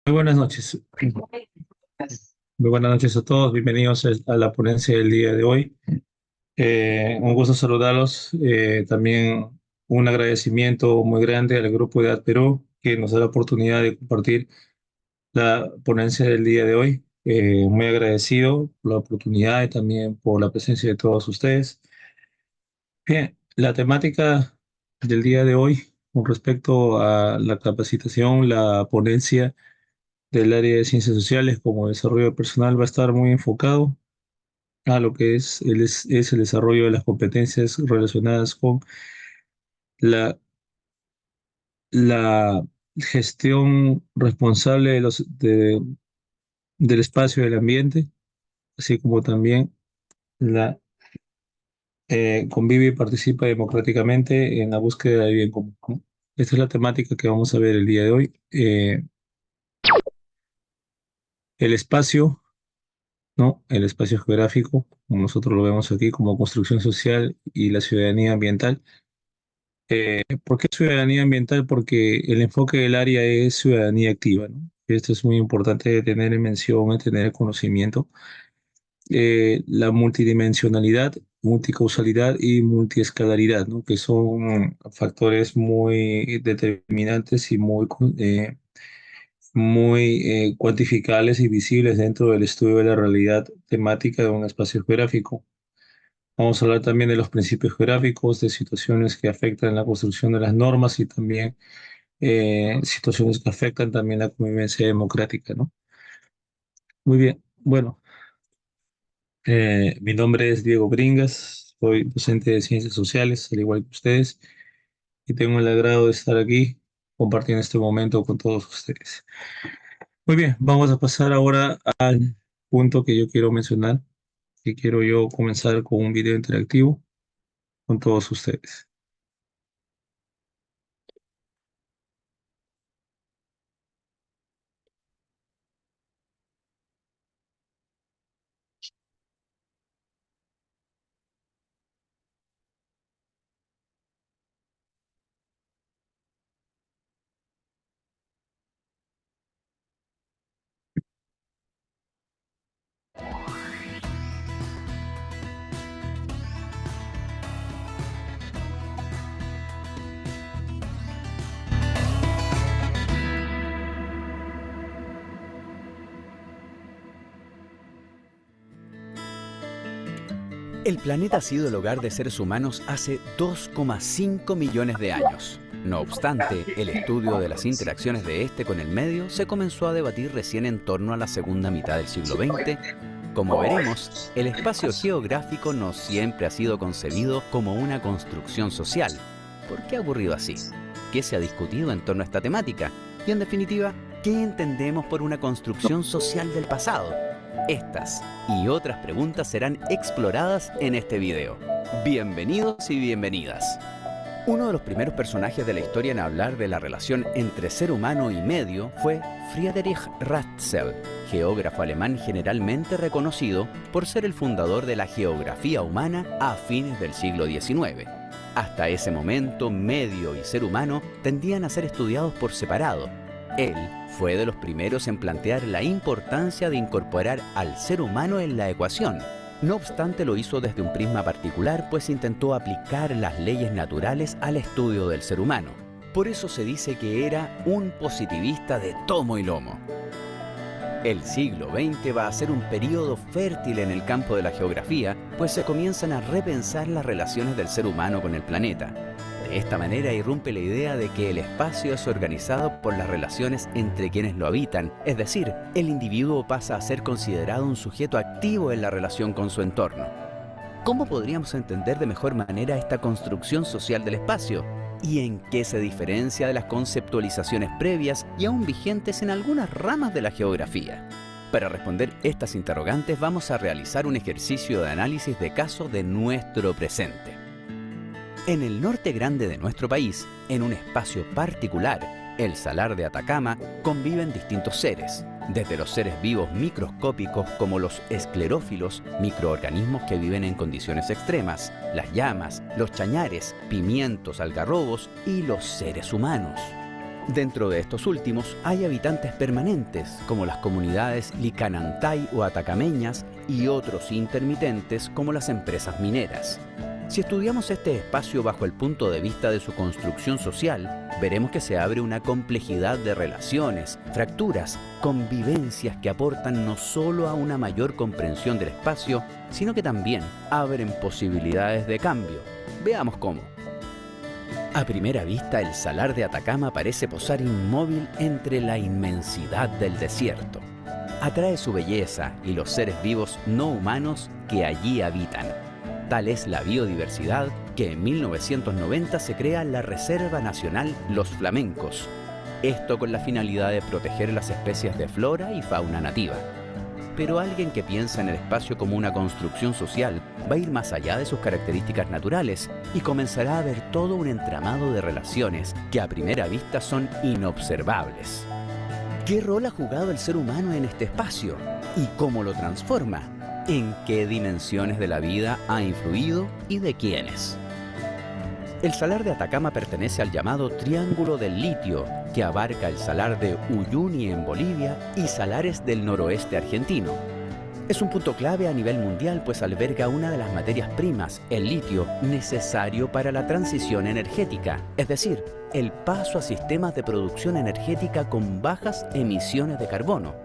Muy buenas noches. Muy buenas noches a todos. Bienvenidos a la ponencia del día de hoy. Un gusto saludarlos. También un agradecimiento muy grande al Grupo de Perú que nos da la oportunidad de compartir la ponencia del día de hoy. Muy agradecido por la oportunidad y también por la presencia de todos ustedes. Bien, la temática del día de hoy con respecto a la capacitación, la ponencia del área de ciencias sociales como desarrollo personal va a estar muy enfocado a lo que es el desarrollo de las competencias relacionadas con la, la gestión responsable del espacio y del ambiente, así como también la convive y participa democráticamente en la búsqueda del bien común, ¿no? Esta es la temática que vamos a ver el día de hoy. El espacio, ¿no? El espacio geográfico, como nosotros lo vemos aquí, como construcción social y la ciudadanía ambiental. ¿Por qué ciudadanía ambiental? Porque el enfoque del área es ciudadanía activa, ¿no? Esto es muy importante de tener en mención, de tener conocimiento. La multidimensionalidad, multicausalidad y multiescalaridad, ¿no? Que son factores muy determinantes y muy cuantificables y visibles dentro del estudio de la realidad temática de un espacio geográfico. Vamos a hablar también de los principios geográficos, de situaciones que afectan la construcción de las normas y también situaciones que afectan también la convivencia democrática, ¿no? Muy bien, bueno, mi nombre es Diego Bringas, soy docente de Ciencias Sociales, al igual que ustedes, y tengo el agrado de estar aquí compartiendo este momento con todos ustedes. Muy bien, vamos a pasar ahora al punto que yo quiero mencionar, que quiero yo comenzar con un video interactivo con todos ustedes. El planeta ha sido el hogar de seres humanos hace 2,5 millones de años. No obstante, el estudio de las interacciones de este con el medio se comenzó a debatir recién en torno a la segunda mitad del siglo XX. Como veremos, el espacio geográfico no siempre ha sido concebido como una construcción social. ¿Por qué ha ocurrido así? ¿Qué se ha discutido en torno a esta temática? Y en definitiva, ¿qué entendemos por una construcción social del pasado? Estas y otras preguntas serán exploradas en este video. Bienvenidos y bienvenidas. Uno de los primeros personajes de la historia en hablar de la relación entre ser humano y medio fue Friedrich Ratzel, geógrafo alemán generalmente reconocido por ser el fundador de la geografía humana a fines del siglo XIX. Hasta ese momento, medio y ser humano tendían a ser estudiados por separado. Él fue de los primeros en plantear la importancia de incorporar al ser humano en la ecuación. No obstante, lo hizo desde un prisma particular, pues intentó aplicar las leyes naturales al estudio del ser humano. Por eso se dice que era un positivista de tomo y lomo. El siglo XX va a ser un periodo fértil en el campo de la geografía, pues se comienzan a repensar las relaciones del ser humano con el planeta. De esta manera irrumpe la idea de que el espacio es organizado por las relaciones entre quienes lo habitan, es decir, el individuo pasa a ser considerado un sujeto activo en la relación con su entorno. ¿Cómo podríamos entender de mejor manera esta construcción social del espacio? ¿Y en qué se diferencia de las conceptualizaciones previas y aún vigentes en algunas ramas de la geografía? Para responder estas interrogantes vamos a realizar un ejercicio de análisis de caso de nuestro presente. En el norte grande de nuestro país, en un espacio particular, el Salar de Atacama, conviven distintos seres, desde los seres vivos microscópicos como los esclerófilos, microorganismos que viven en condiciones extremas, las llamas, los chañares, pimientos, algarrobos y los seres humanos. Dentro de estos últimos hay habitantes permanentes, como las comunidades licanantay o atacameñas, y otros intermitentes, como las empresas mineras. Si estudiamos este espacio bajo el punto de vista de su construcción social, veremos que se abre una complejidad de relaciones, fracturas, convivencias que aportan no solo a una mayor comprensión del espacio, sino que también abren posibilidades de cambio. Veamos cómo. A primera vista, el Salar de Atacama parece posar inmóvil entre la inmensidad del desierto. Atrae su belleza y los seres vivos no humanos que allí habitan. Tal es la biodiversidad que en 1990 se crea la Reserva Nacional Los Flamencos. Esto con la finalidad de proteger las especies de flora y fauna nativa. Pero alguien que piensa en el espacio como una construcción social va a ir más allá de sus características naturales y comenzará a ver todo un entramado de relaciones que a primera vista son inobservables. ¿Qué rol ha jugado el ser humano en este espacio? ¿Y cómo lo transforma? ¿En qué dimensiones de la vida ha influido y de quiénes? El Salar de Atacama pertenece al llamado Triángulo del Litio, que abarca el Salar de Uyuni en Bolivia y salares del noroeste argentino. Es un punto clave a nivel mundial, pues alberga una de las materias primas, el litio, necesario para la transición energética, es decir, el paso a sistemas de producción energética con bajas emisiones de carbono.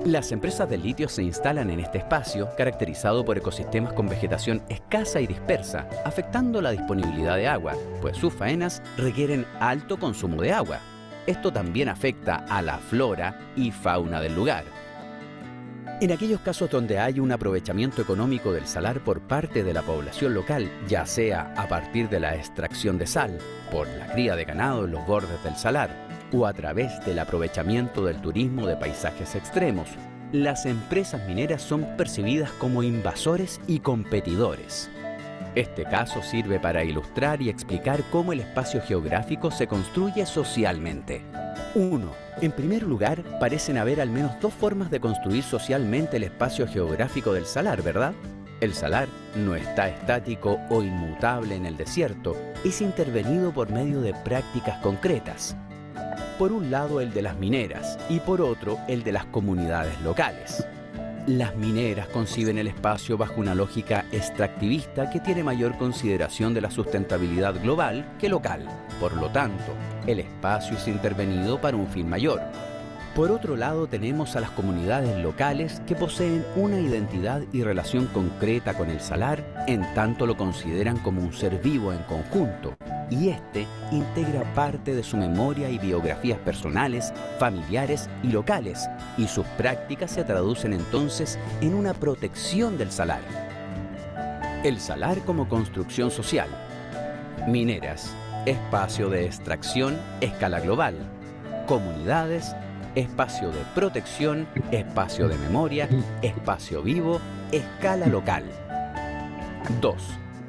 Las empresas del litio se instalan en este espacio, caracterizado por ecosistemas con vegetación escasa y dispersa, afectando la disponibilidad de agua, pues sus faenas requieren alto consumo de agua. Esto también afecta a la flora y fauna del lugar. En aquellos casos donde hay un aprovechamiento económico del salar por parte de la población local, ya sea a partir de la extracción de sal, por la cría de ganado en los bordes del salar, o a través del aprovechamiento del turismo de paisajes extremos, las empresas mineras son percibidas como invasores y competidores. Este caso sirve para ilustrar y explicar cómo el espacio geográfico se construye socialmente. 1. En primer lugar, parecen haber al menos dos formas de construir socialmente el espacio geográfico del salar, ¿verdad? El salar no está estático o inmutable en el desierto, es intervenido por medio de prácticas concretas. Por un lado el de las mineras y por otro el de las comunidades locales. Las mineras conciben el espacio bajo una lógica extractivista que tiene mayor consideración de la sustentabilidad global que local. Por lo tanto, el espacio es intervenido para un fin mayor. Por otro lado tenemos a las comunidades locales que poseen una identidad y relación concreta con el salar, en tanto lo consideran como un ser vivo en conjunto, y este integra parte de su memoria y biografías personales, familiares y locales, y sus prácticas se traducen entonces en una protección del salar. El salar como construcción social. Mineras, espacio de extracción, escala global. Comunidades, espacio de protección, espacio de memoria, espacio vivo, escala local. 2.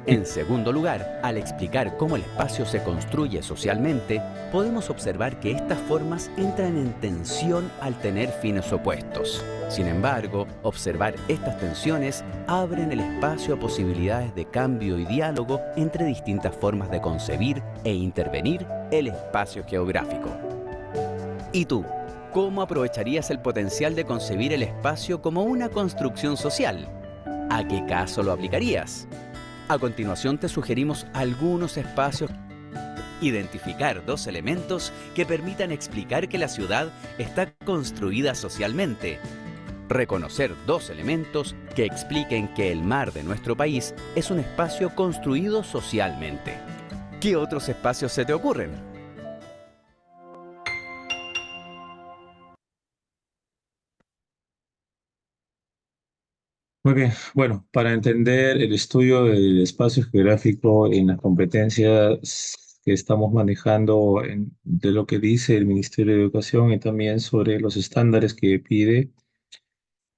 En segundo lugar, al explicar cómo el espacio se construye socialmente, podemos observar que estas formas entran en tensión al tener fines opuestos. Sin embargo, observar estas tensiones abren el espacio a posibilidades de cambio y diálogo entre distintas formas de concebir e intervenir el espacio geográfico. ¿Y tú? ¿Cómo aprovecharías el potencial de concebir el espacio como una construcción social? ¿A qué caso lo aplicarías? A continuación te sugerimos algunos espacios. Identificar dos elementos que permitan explicar que la ciudad está construida socialmente. Reconocer dos elementos que expliquen que el mar de nuestro país es un espacio construido socialmente. ¿Qué otros espacios se te ocurren? Muy bien, bueno, para entender el estudio del espacio geográfico en las competencias que estamos manejando de lo que dice el Ministerio de Educación y también sobre los estándares que pide,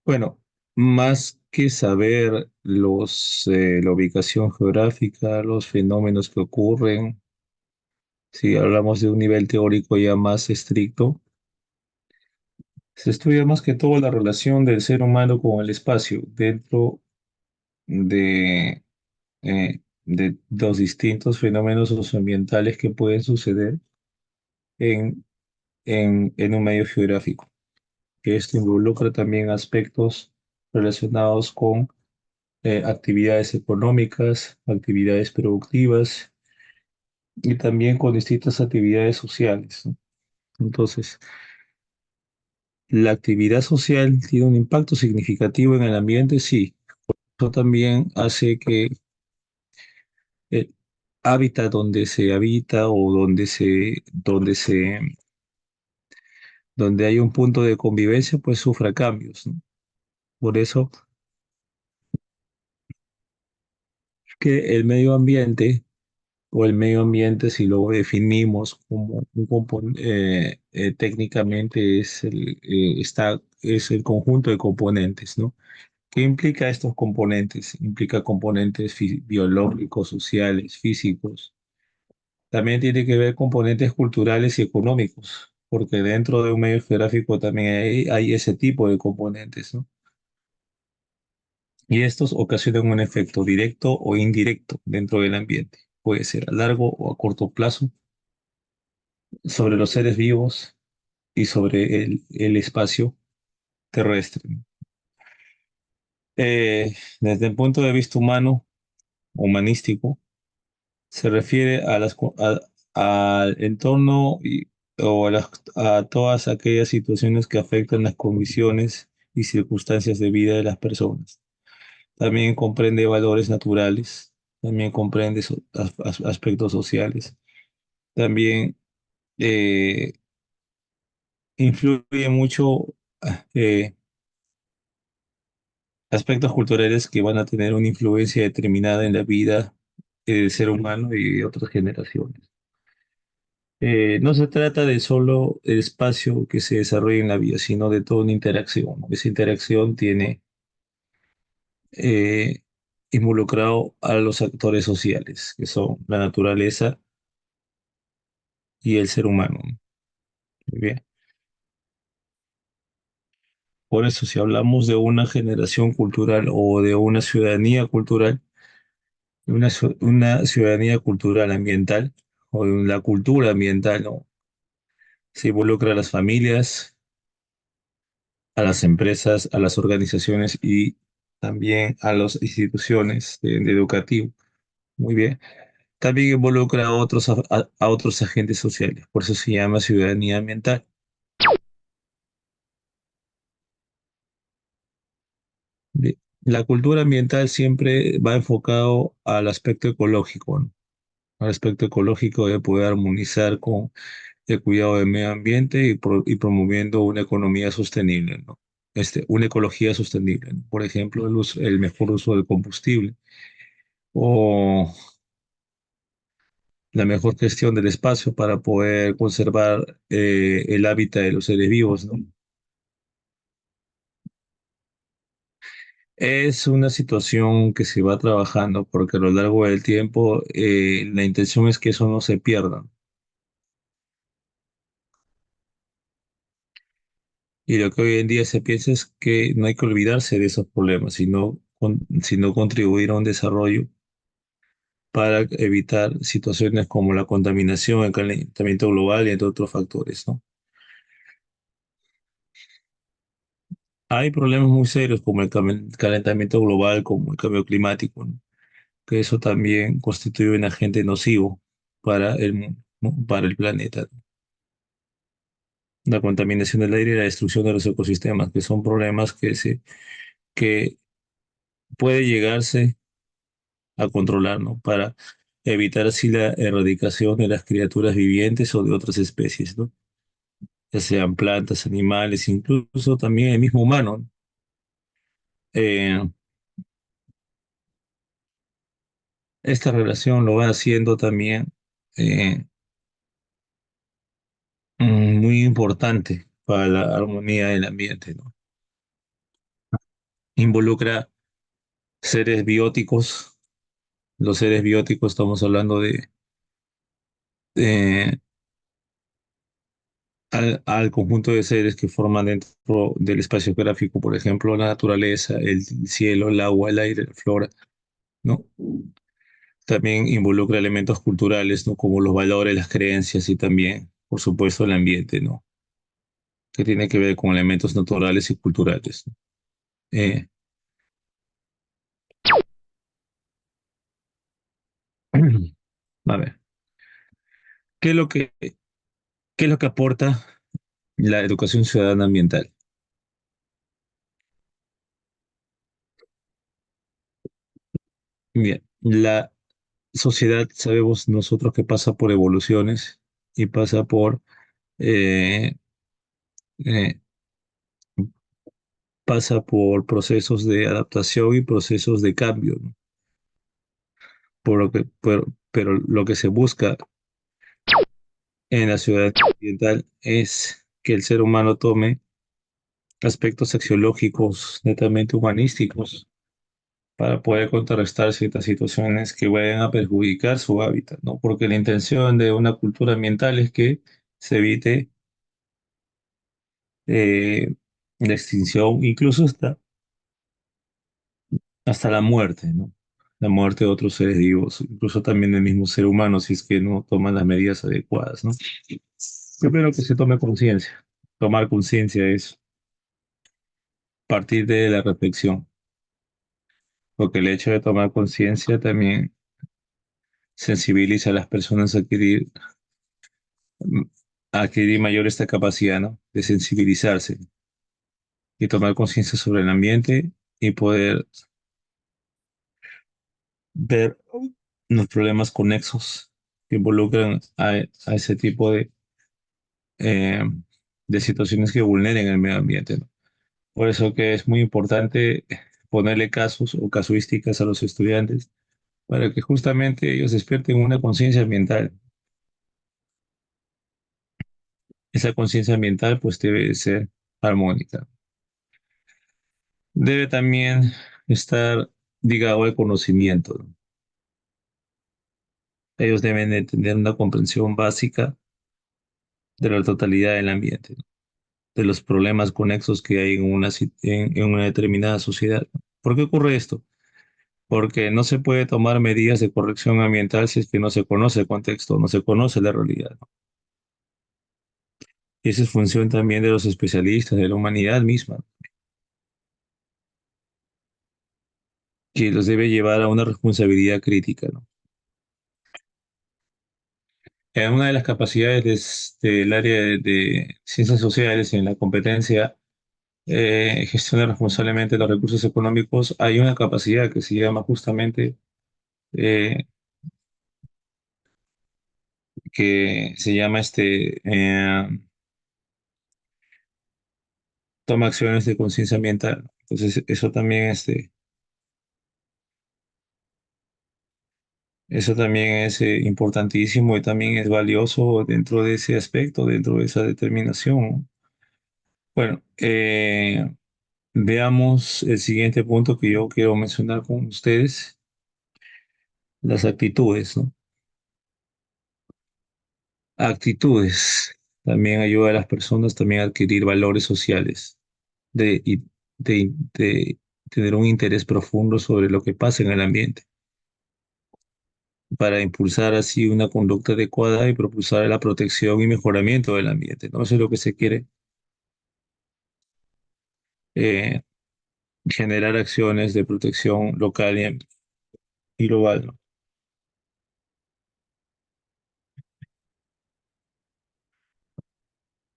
bueno, más que saber la ubicación geográfica, los fenómenos que ocurren, si hablamos de un nivel teórico ya más estricto, se estudia más que todo la relación del ser humano con el espacio dentro de los distintos fenómenos socioambientales que pueden suceder en un medio geográfico, que esto involucra también aspectos relacionados con actividades económicas, actividades productivas y también con distintas actividades sociales, ¿no? Entonces, la actividad social tiene un impacto significativo en el ambiente, sí. Eso también hace que el hábitat donde se habita o donde hay un punto de convivencia, pues sufra cambios, ¿no? Por eso que el medio ambiente o el medio ambiente, si lo definimos como un componente, técnicamente es el conjunto de componentes, ¿no? ¿Qué implica estos componentes? Implica componentes biológicos, sociales, físicos. También tiene que ver componentes culturales y económicos, porque dentro de un medio geográfico también hay ese tipo de componentes, ¿no? Y estos ocasionan un efecto directo o indirecto dentro del ambiente. Puede ser a largo o a corto plazo sobre los seres vivos y sobre el espacio terrestre. Desde el punto de vista humano, humanístico, se refiere al entorno o a todas aquellas situaciones que afectan las condiciones y circunstancias de vida de las personas. También comprende valores naturales, también comprende aspectos sociales, también eh, influye mucho eh, aspectos culturales que van a tener una influencia determinada en la vida del ser humano y de otras generaciones. No se trata de solo el espacio que se desarrolla en la vida, sino de toda una interacción, ¿no? Esa interacción tiene eh, involucrado a los actores sociales, que son la naturaleza y el ser humano, ¿no? Muy bien. Por eso, si hablamos de una generación cultural o de una ciudadanía cultural, una ciudadanía cultural ambiental o de la cultura ambiental, ¿no? Se involucra a las familias, a las empresas, a las organizaciones y también a las instituciones de educativo. Muy bien. También involucra a otros agentes sociales. Por eso se llama ciudadanía ambiental. Bien. La cultura ambiental siempre va enfocado al aspecto ecológico, ¿no? Al aspecto ecológico de poder armonizar con el cuidado del medio ambiente y promoviendo una economía sostenible, ¿no? Una ecología sostenible, ¿no? Por ejemplo, el mejor uso del combustible o la mejor gestión del espacio para poder conservar el hábitat de los seres vivos, ¿no? Es una situación que se va trabajando porque a lo largo del tiempo la intención es que eso no se pierda. Y lo que hoy en día se piensa es que no hay que olvidarse de esos problemas, sino contribuir a un desarrollo para evitar situaciones como la contaminación, el calentamiento global y entre otros factores, ¿no? Hay problemas muy serios como el calentamiento global, como el cambio climático, ¿no? Que eso también constituye un agente nocivo para el mundo, ¿no? Para el planeta. La contaminación del aire y la destrucción de los ecosistemas, que son problemas que puede llegarse a controlar, ¿no? Para evitar así la erradicación de las criaturas vivientes o de otras especies, ¿no? Ya sean plantas, animales, incluso también el mismo humano, ¿no? Eh, Esta relación lo va haciendo también eh, muy importante para la armonía del ambiente, ¿no? Involucra seres bióticos. Los seres bióticos estamos hablando de al conjunto de seres que forman dentro del espacio geográfico, por ejemplo, la naturaleza, el cielo, el agua, el aire, la flora, ¿no? También involucra elementos culturales, ¿no? Como los valores, las creencias y también, por supuesto, el ambiente, ¿no? que tiene que ver con elementos naturales y culturales. Eh, a ver, ¿qué es lo que, qué es lo que aporta la educación ciudadana ambiental? Bien, la sociedad, sabemos nosotros que pasa por evoluciones y pasa eh, eh, pasa por procesos de adaptación y procesos de cambio, ¿no? Pero lo que se busca en la ciudad ambiental es que el ser humano tome aspectos axiológicos netamente humanísticos para poder contrarrestar ciertas situaciones que vayan a perjudicar su hábitat, ¿no? Porque la intención de una cultura ambiental es que se evite eh, la extinción, incluso hasta la muerte, ¿no? La muerte de otros seres vivos, incluso también del mismo ser humano, si es que no toman las medidas adecuadas, ¿no? Primero que se tome conciencia. Tomar conciencia es partir de la reflexión, porque el hecho de tomar conciencia también sensibiliza a las personas a adquirir mayor esta capacidad, ¿no? De sensibilizarse y tomar conciencia sobre el ambiente y poder ver los problemas conexos que involucran a ese tipo eh, de situaciones que vulneren el medio ambiente, ¿no? Por eso que es muy importante ponerle casos o casuísticas a los estudiantes para que justamente ellos despierten una conciencia ambiental. Esa conciencia ambiental pues debe ser armónica. Debe también estar ligado al conocimiento, ¿no? Ellos deben de tener una comprensión básica de la totalidad del ambiente, ¿no? De los problemas conexos que hay en una determinada sociedad. ¿Por qué ocurre esto? Porque no se puede tomar medidas de corrección ambiental si es que no se conoce el contexto, no se conoce la realidad, ¿no? Y esa es función también de los especialistas, de la humanidad misma, que los debe llevar a una responsabilidad crítica, ¿no? Una de las capacidades del área de ciencias sociales en la competencia gestiona responsablemente los recursos económicos, hay una capacidad que se llama justamente, eh, que se llama toma acciones de conciencia ambiental. Entonces, eso también es importantísimo y también es valioso dentro de ese aspecto, dentro de esa determinación, ¿no? Bueno, veamos el siguiente punto que yo quiero mencionar con ustedes, las actitudes, ¿no? Actitudes. También ayuda a las personas también a adquirir valores sociales, y de tener un interés profundo sobre lo que pasa en el ambiente, para impulsar así una conducta adecuada y propulsar la protección y mejoramiento del ambiente, ¿no? Eso es lo que se quiere, eh, generar acciones de protección local y global, ¿no?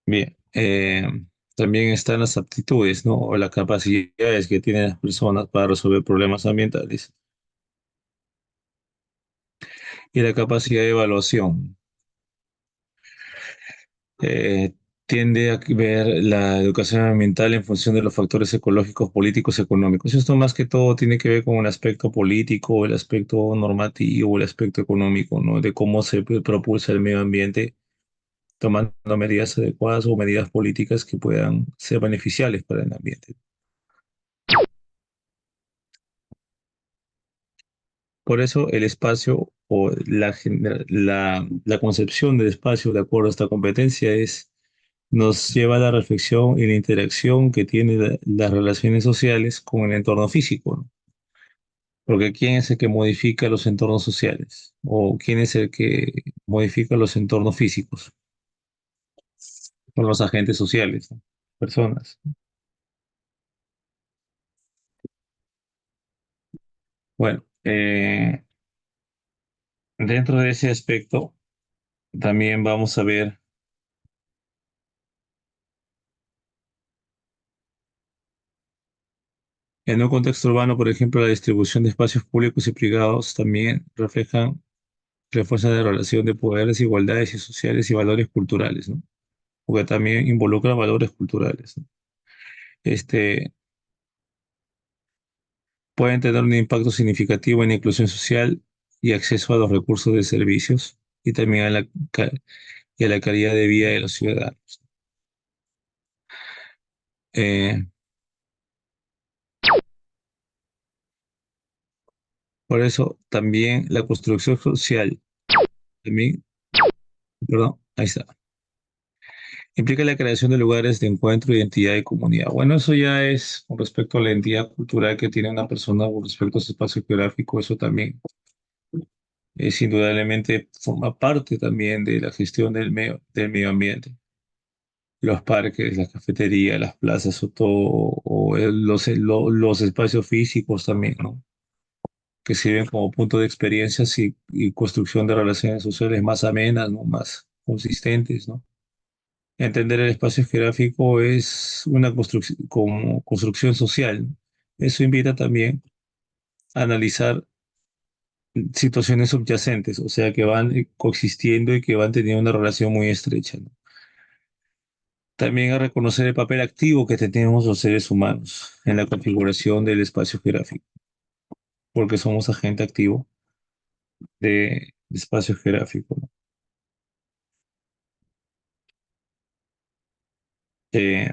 Bien, también están las aptitudes, ¿no? O las capacidades que tienen las personas para resolver problemas ambientales y la capacidad de evaluación. eh, Tiende a ver la educación ambiental en función de los factores ecológicos, políticos, económicos. Esto más que todo tiene que ver con el aspecto político, el aspecto normativo, el aspecto económico, ¿no? De cómo se propulsa el medio ambiente tomando medidas adecuadas o medidas políticas que puedan ser beneficiales para el ambiente. Por eso el espacio o la concepción del espacio de acuerdo a esta competencia nos lleva a la reflexión y la interacción que tienen las relaciones sociales con el entorno físico, ¿no? Porque ¿quién es el que modifica los entornos sociales? ¿O quién es el que modifica los entornos físicos? Son los agentes sociales, ¿no? personas. Bueno, dentro de ese aspecto, también vamos a ver en un contexto urbano, por ejemplo, la distribución de espacios públicos y privados también refuerzan la relación de poder, desigualdades y sociales y valores culturales, ¿no? Porque también involucra valores culturales, ¿no? Este, pueden tener un impacto significativo en la inclusión social y acceso a los recursos de servicios y también y a la calidad de vida de los ciudadanos. Eh, por eso también la construcción social, también, perdón, ahí está, implica la creación de lugares de encuentro, identidad y comunidad. Bueno, eso ya es con respecto a la identidad cultural que tiene una persona con respecto a su espacio geográfico, eso también es indudablemente forma parte también de la gestión del medio ambiente. Los parques, las cafeterías, las plazas o todo, los espacios físicos también, ¿no? Que sirven como punto de experiencias y construcción de relaciones sociales más amenas, ¿no? Más consistentes, ¿no? Entender el espacio geográfico es una construcción, como construcción social, ¿no? Eso invita también a analizar situaciones subyacentes, o sea, que van coexistiendo y que van teniendo una relación muy estrecha, ¿no? También a reconocer el papel activo que tenemos los seres humanos en la configuración del espacio geográfico, porque somos agente activo de espacio geográfico, ¿no? Eh,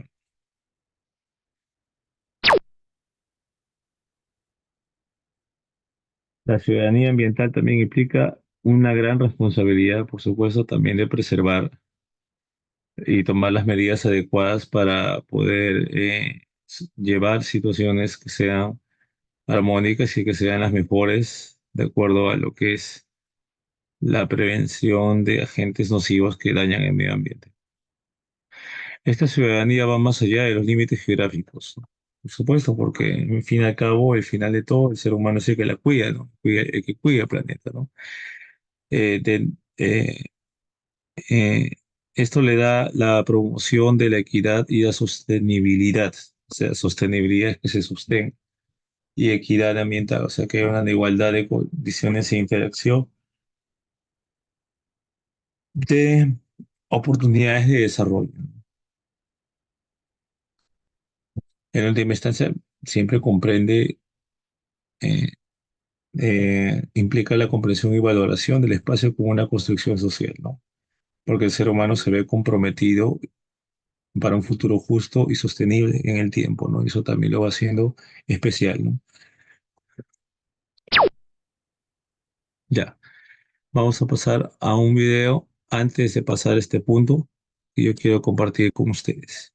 la ciudadanía ambiental también implica una gran responsabilidad, por supuesto, también de preservar y tomar las medidas adecuadas para poder llevar situaciones que sean armónicas y que sean las mejores de acuerdo a lo que es la prevención de agentes nocivos que dañan el medio ambiente. Esta ciudadanía va más allá de los límites geográficos, ¿no? Por supuesto, porque en fin y al cabo, el final de todo, el ser humano es el que la cuida, ¿no? El que cuida el planeta, ¿no? Eh, de- eh, eh, Esto le da la promoción de la equidad y la sostenibilidad, o sea, sostenibilidad es que se sostenga, y equidad ambiental, o sea, que hay una igualdad de condiciones e interacción de oportunidades de desarrollo. En última instancia, siempre comprende, eh, implica la comprensión y valoración del espacio como una construcción social, ¿no? Porque el ser humano se ve comprometido para un futuro justo y sostenible en el tiempo, ¿no? Y eso también lo va haciendo especial, ¿no? Ya, vamos a pasar a un video antes de pasar este punto que yo quiero compartir con ustedes.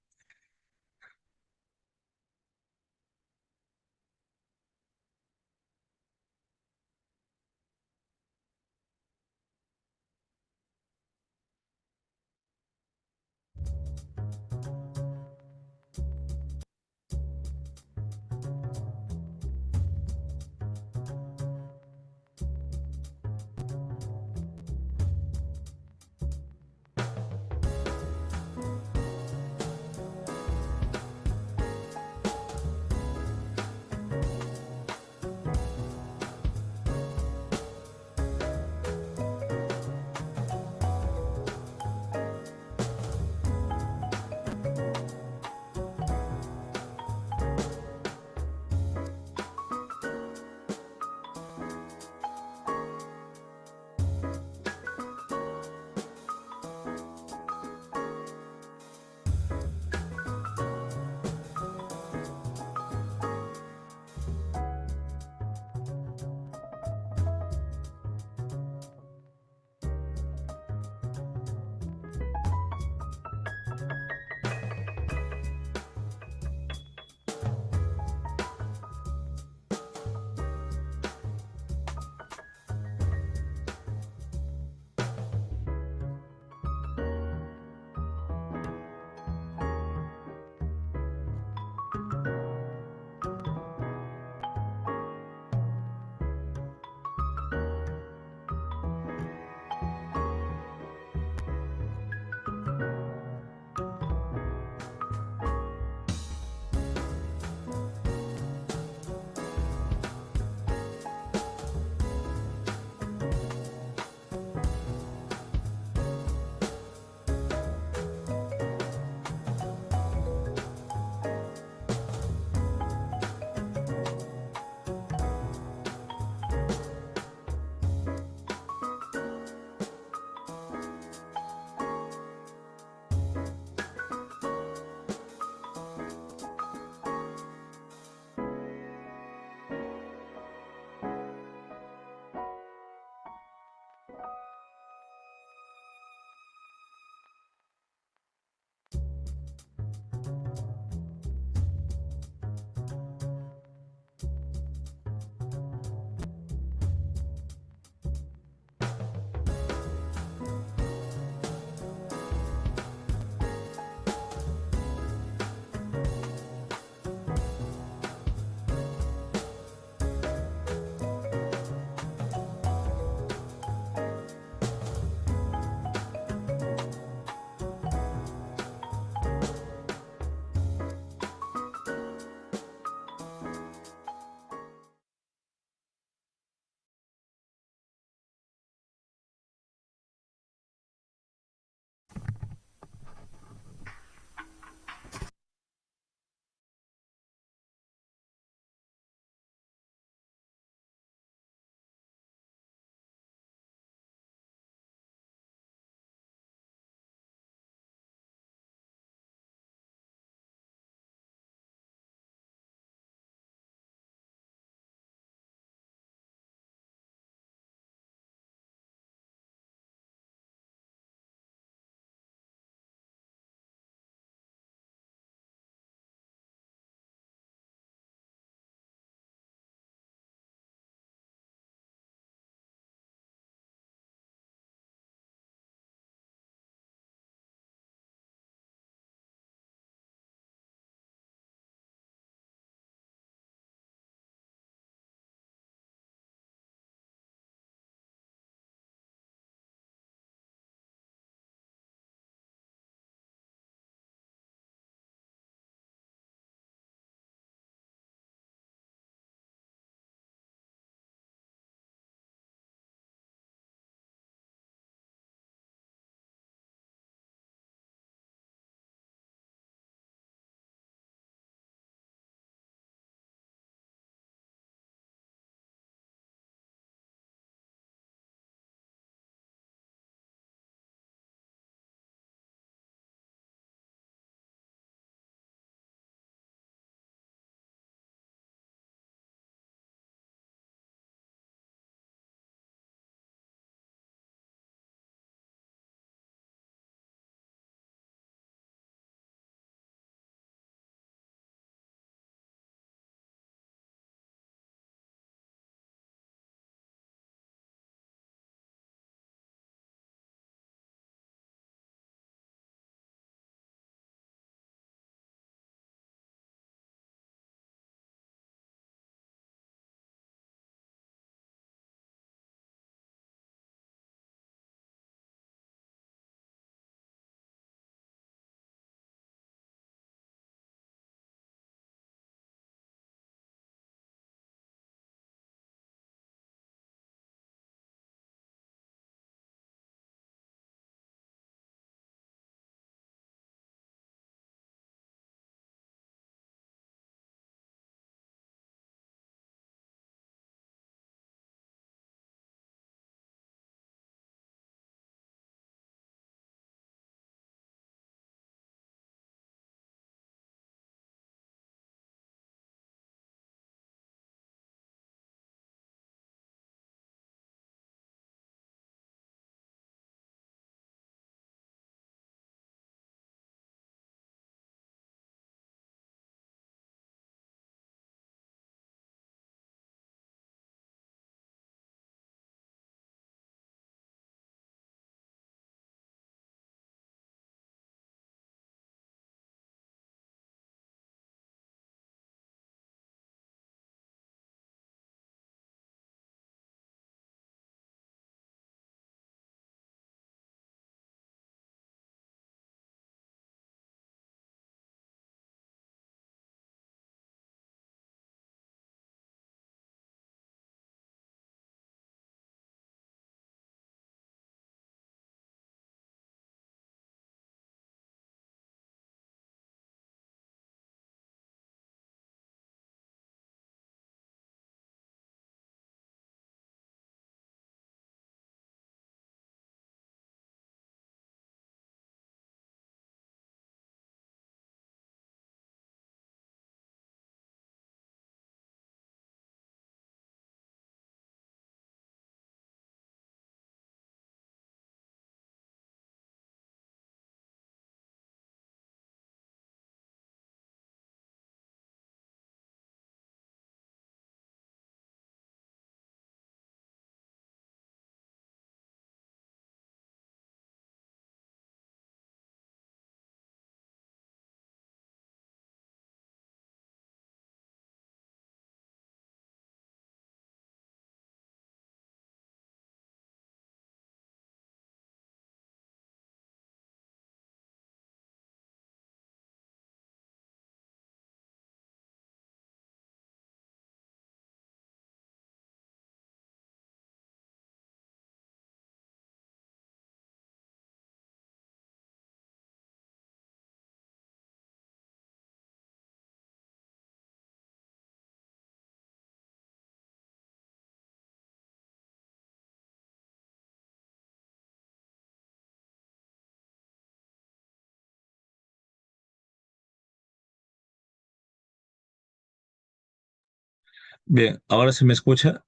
Bien, ahora se me escucha.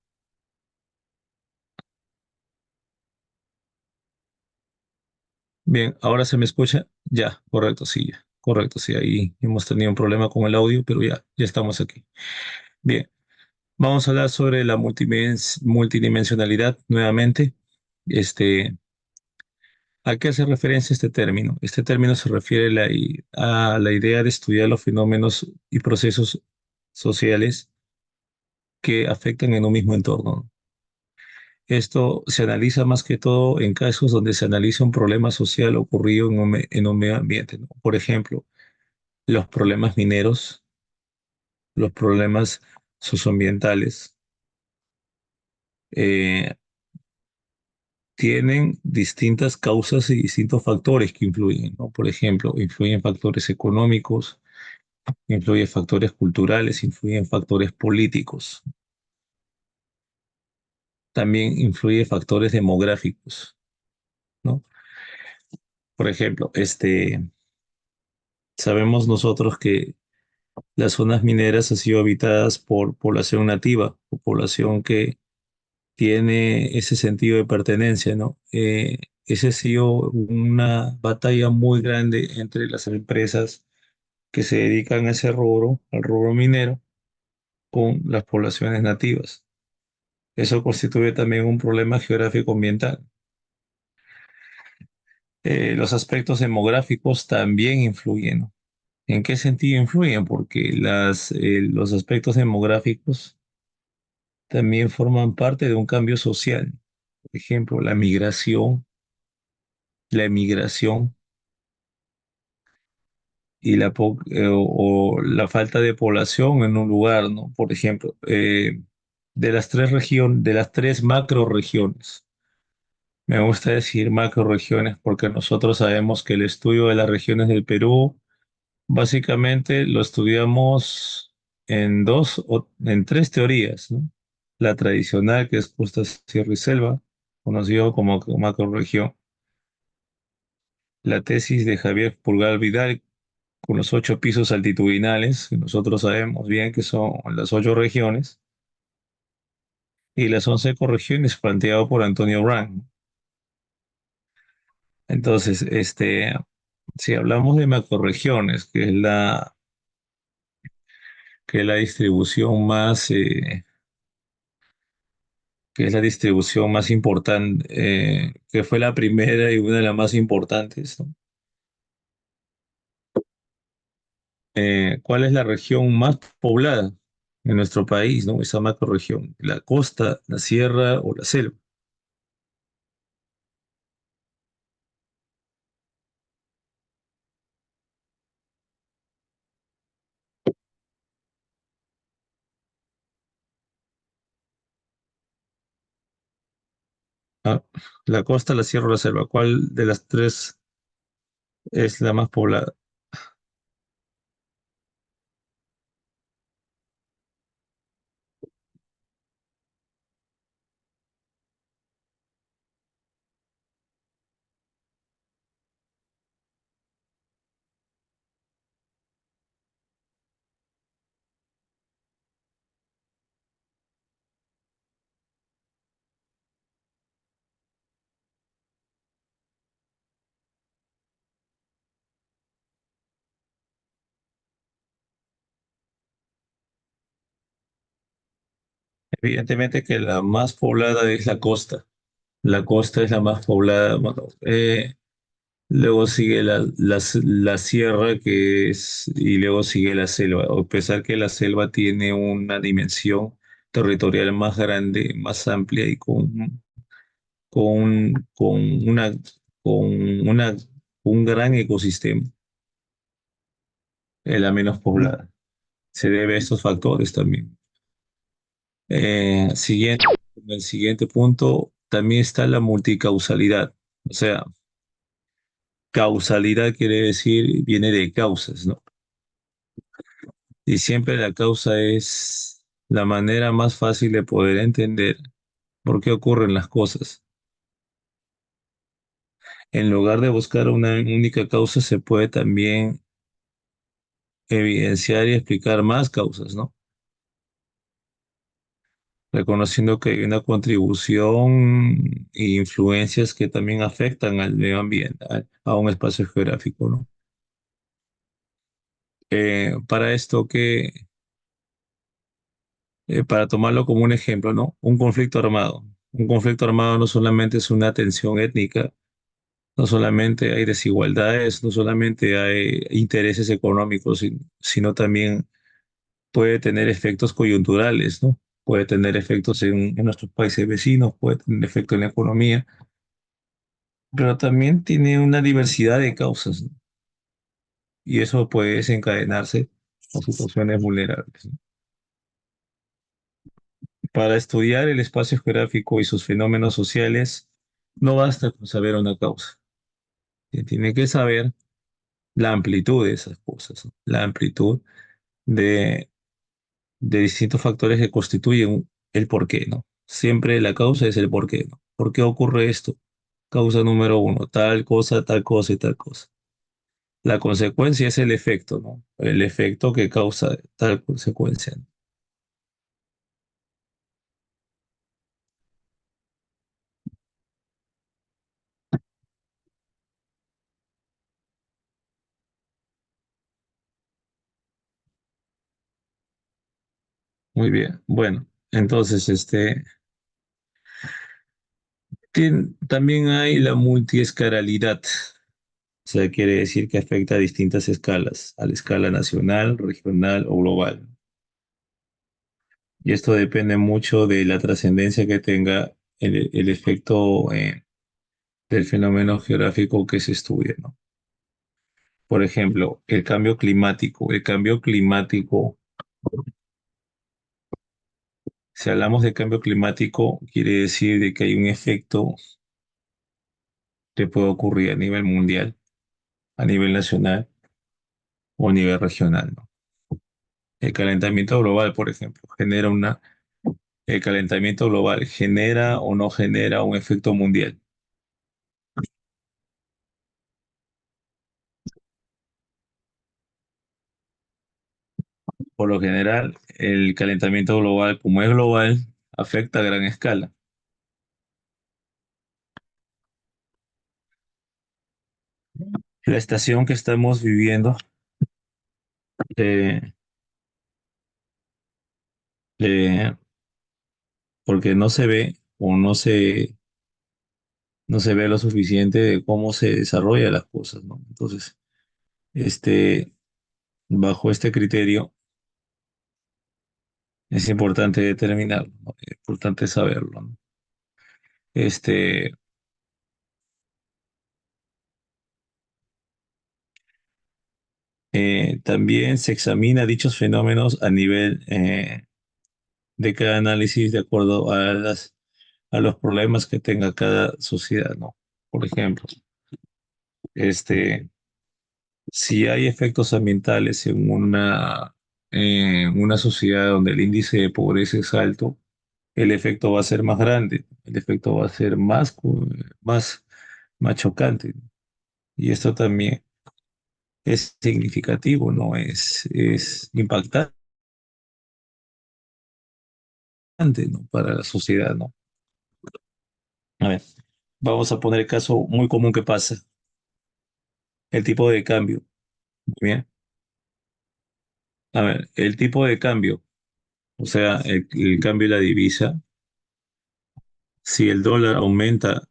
Bien, ahora se me escucha. Ya, correcto, sí, ya. Correcto, sí, ahí hemos tenido un problema con el audio, pero ya estamos aquí. Bien, vamos a hablar sobre la multidimensionalidad nuevamente. Este, ¿A qué hace referencia este término? Este término se refiere a la idea de estudiar los fenómenos y procesos sociales que afectan en un mismo entorno. Esto se analiza más que todo en casos donde se analiza un problema social ocurrido en un medio ambiente, ¿no? Por ejemplo, los problemas mineros, los problemas socioambientales, eh, tienen distintas causas y distintos factores que influyen, ¿no? Por ejemplo, influyen factores económicos, influyen factores culturales, influyen factores políticos, también influyen factores demográficos, ¿no? Por ejemplo, sabemos nosotros que las zonas mineras han sido habitadas por población nativa o población que tiene ese sentido de pertenencia, ¿no? Ese ha sido una batalla muy grande entre las empresas que se dedican a ese rubro, al rubro minero, con las poblaciones nativas. Eso constituye también un problema geográfico ambiental. Los aspectos demográficos también influyen, ¿no? ¿En qué sentido influyen? Porque los aspectos demográficos también forman parte de un cambio social. Por ejemplo, la emigración y o la falta de población en un lugar, ¿no? Por ejemplo, de las tres macro regiones. Me gusta decir macro regiones porque nosotros sabemos que el estudio de las regiones del Perú básicamente lo estudiamos en tres teorías, ¿no? La tradicional, que es costa, sierra y selva, conocido como macrorregión. La tesis de Javier Pulgar Vidal, con los 8 pisos altitudinales, que nosotros sabemos bien que son las 8 regiones, y las 11 ecorregiones planteado por Antonio Brand. Entonces, si hablamos de macrorregiones, que es la distribución más, que es la distribución más importante, que fue la primera y una de las más importantes, ¿no? ¿Cuál es la región más poblada en nuestro país, ¿no? Esa macrorregión, la costa, la sierra o la selva. Ah, la costa, la sierra o la selva. ¿Cuál de las tres es la más poblada? Evidentemente que la más poblada es la costa. La costa es la más poblada. Bueno, luego sigue la sierra, y luego sigue la selva. A pesar que la selva tiene una dimensión territorial más grande, más amplia y con, con una, con una, un gran ecosistema, es la menos poblada. Se debe a estos factores también. En el siguiente punto también está la multicausalidad. O sea, causalidad quiere decir, viene de causas, ¿no? Y siempre la causa es la manera más fácil de poder entender por qué ocurren las cosas. En lugar de buscar una única causa, se puede también evidenciar y explicar más causas, ¿no? reconociendo que hay una contribución e influencias que también afectan al medio ambiente, a un espacio geográfico, ¿no? Para esto para tomarlo como un ejemplo, ¿no? Un conflicto armado. Un conflicto armado no solamente es una tensión étnica, no solamente hay desigualdades, no solamente hay intereses económicos, sino también puede tener efectos coyunturales, ¿no? Puede tener efectos en nuestros países vecinos, puede tener efectos en la economía, pero también tiene una diversidad de causas, ¿no? Y eso puede desencadenarse con situaciones vulnerables, ¿no? Para estudiar el espacio geográfico y sus fenómenos sociales, no basta con saber una causa. Se tiene que saber la amplitud de esas cosas, ¿no? La amplitud de, de distintos factores que constituyen el porqué, ¿no? Siempre la causa es el porqué, ¿no? ¿Por qué ocurre esto? Causa número uno, tal cosa y tal cosa. La consecuencia es el efecto, ¿no? El efecto que causa tal consecuencia, ¿no? Muy bien. Bueno, entonces, también hay la multiescalabilidad. O sea, quiere decir que afecta a distintas escalas, a la escala nacional, regional o global. Y esto depende mucho de la trascendencia que tenga el efecto del fenómeno geográfico que se estudia, ¿no? Por ejemplo, el cambio climático. El cambio climático, si hablamos de cambio climático, quiere decir de que hay un efecto que puede ocurrir a nivel mundial, a nivel nacional o a nivel regional, ¿no? El calentamiento global, por ejemplo, el calentamiento global genera o no genera un efecto mundial. Por lo general, el calentamiento global, como es global, afecta a gran escala. La estación que estamos viviendo, eh, eh, porque no se ve o no se ve lo suficiente de cómo se desarrollan las cosas, ¿no? Entonces, este, bajo este criterio, es importante determinarlo, ¿no? Es importante saberlo, ¿no? Este, también se examina dichos fenómenos a nivel de cada análisis de acuerdo a los problemas que tenga cada sociedad, ¿no? Por ejemplo, este, si hay efectos ambientales en una sociedad donde el índice de pobreza es alto, el efecto va a ser más grande, el efecto va a ser más, más chocante. Y esto también es significativo, ¿no? Es impactante, ¿no? Para la sociedad, ¿no? A ver, vamos a poner el caso muy común que pasa, el tipo de cambio. Muy bien. A ver, el tipo de cambio, o sea, el cambio de la divisa, si el dólar aumenta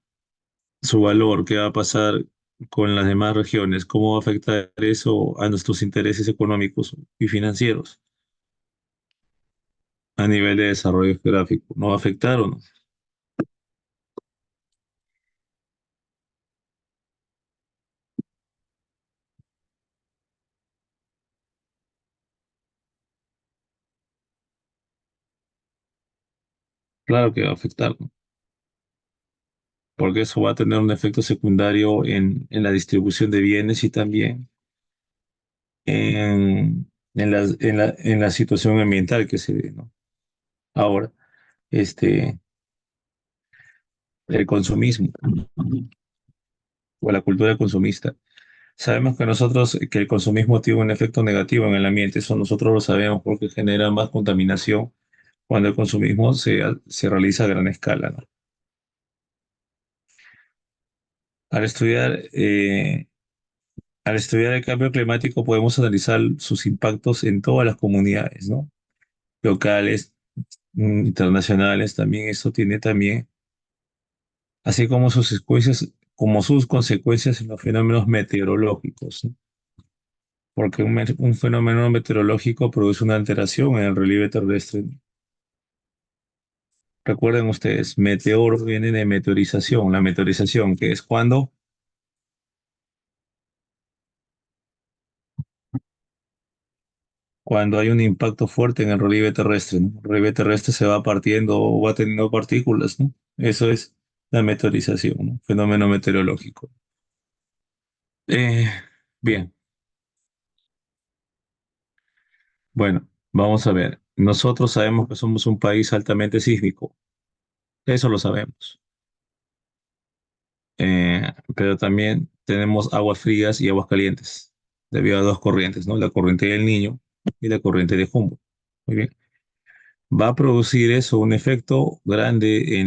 su valor, ¿qué va a pasar con las demás regiones? ¿Cómo va a afectar eso a nuestros intereses económicos y financieros a nivel de desarrollo geográfico? ¿No va a afectar o no? Claro que va a afectar, ¿no? Porque eso va a tener un efecto secundario en la distribución de bienes y también en la situación ambiental que se ve, ¿no? Ahora, este, el consumismo o la cultura consumista. Sabemos que el consumismo tiene un efecto negativo en el ambiente, eso nosotros lo sabemos porque genera más contaminación, cuando el consumismo se realiza a gran escala, ¿no? Al estudiar, eh, Al estudiar el cambio climático podemos analizar sus impactos en todas las comunidades, ¿no? Locales, internacionales, también esto tiene también, así como sus consecuencias en los fenómenos meteorológicos, ¿no? Porque un fenómeno meteorológico produce una alteración en el relieve terrestre. Recuerden ustedes, meteoro viene de meteorización, la meteorización, que es cuando hay un impacto fuerte en el relieve terrestre, ¿no? El relieve terrestre se va partiendo o va teniendo partículas, ¿no? Eso es la meteorización, ¿no? Fenómeno meteorológico. Eh, Bien, bueno, vamos a ver. Nosotros sabemos que somos un país altamente sísmico, eso lo sabemos. Pero también tenemos aguas frías y aguas calientes, debido a dos corrientes, ¿no? La corriente del Niño y la corriente de Humboldt. Muy bien. ¿Va a producir eso un efecto grande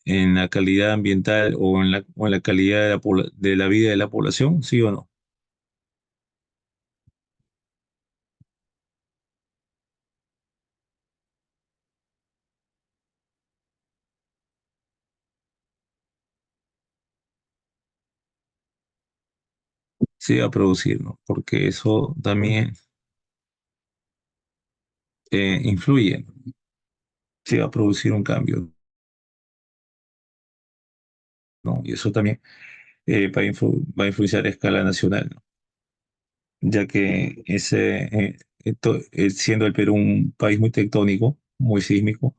en la calidad ambiental o en la calidad de la vida de la población? ¿Sí o no? Sí va a producir, ¿no? Porque eso también influye, ¿no? Sí va a producir un cambio, ¿no? Y eso también va a influenciar a escala nacional, ¿no? Ya que siendo el Perú un país muy tectónico, muy sísmico,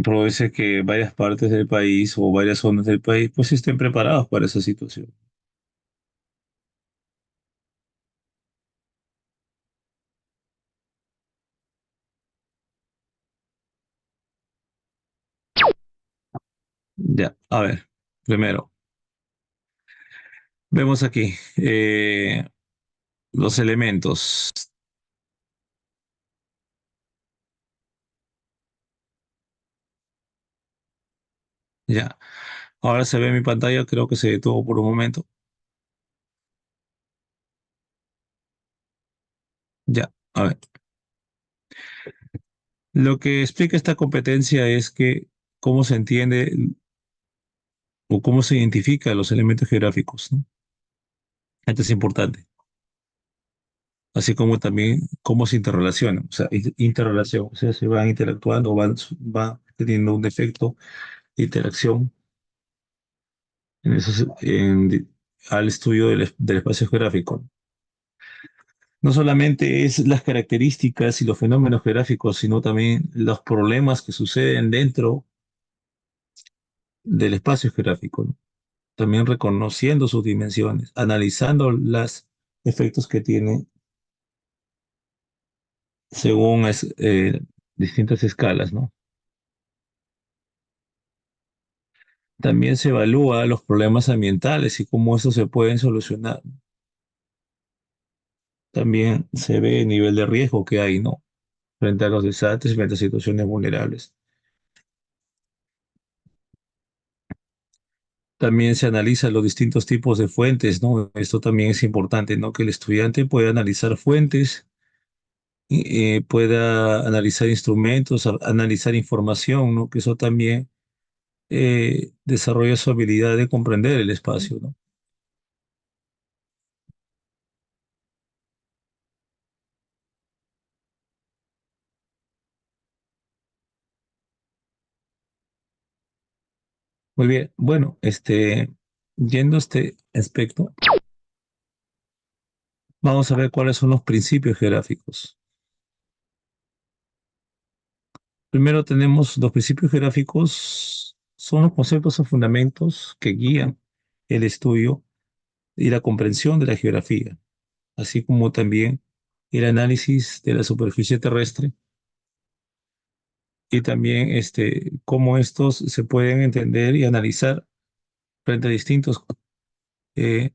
produce que varias partes del país o varias zonas del país pues estén preparados para esa situación. Ya, a ver, primero, vemos aquí los elementos. Ya, ahora se ve mi pantalla, creo que se detuvo por un momento. Ya, a ver, lo que explica esta competencia es que cómo se entiende o cómo se identifica los elementos geográficos, ¿no? Esto es importante. Así como también cómo se interrelacionan, o sea, interrelación, o sea, se van interactuando, van teniendo un efecto de interacción en al estudio del espacio geográfico. No solamente es las características y los fenómenos geográficos, sino también los problemas que suceden dentro del espacio geográfico, ¿no? También reconociendo sus dimensiones, analizando los efectos que tiene según distintas escalas, ¿no? También se evalúa los problemas ambientales y cómo estos se pueden solucionar. También se ve el nivel de riesgo que hay, ¿no? Frente a los desastres, frente a situaciones vulnerables. También se analizan los distintos tipos de fuentes, ¿no? Esto también es importante, ¿no? Que el estudiante pueda analizar fuentes, pueda analizar instrumentos, analizar información, ¿no? Que eso también desarrolla su habilidad de comprender el espacio, ¿no? Muy bien, bueno, yendo a este aspecto, vamos a ver cuáles son los principios geográficos. Primero tenemos los principios geográficos, son los conceptos o fundamentos que guían el estudio y la comprensión de la geografía, así como también el análisis de la superficie terrestre y también cómo estos se pueden entender y analizar frente a distintos eh,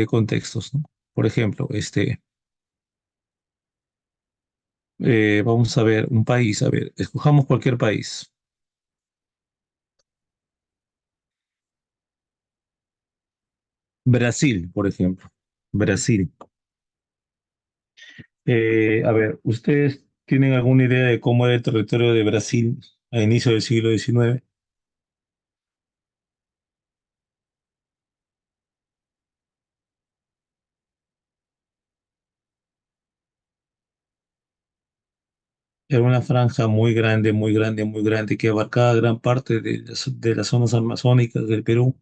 contextos, ¿no? Por ejemplo, Vamos a ver, un país, a ver, escojamos cualquier país. Brasil, por ejemplo. Brasil. A ver, ¿ustedes tienen alguna idea de cómo era el territorio de Brasil a inicio del siglo XIX? Era una franja muy grande, muy grande, muy grande, que abarcaba gran parte de las zonas amazónicas del Perú.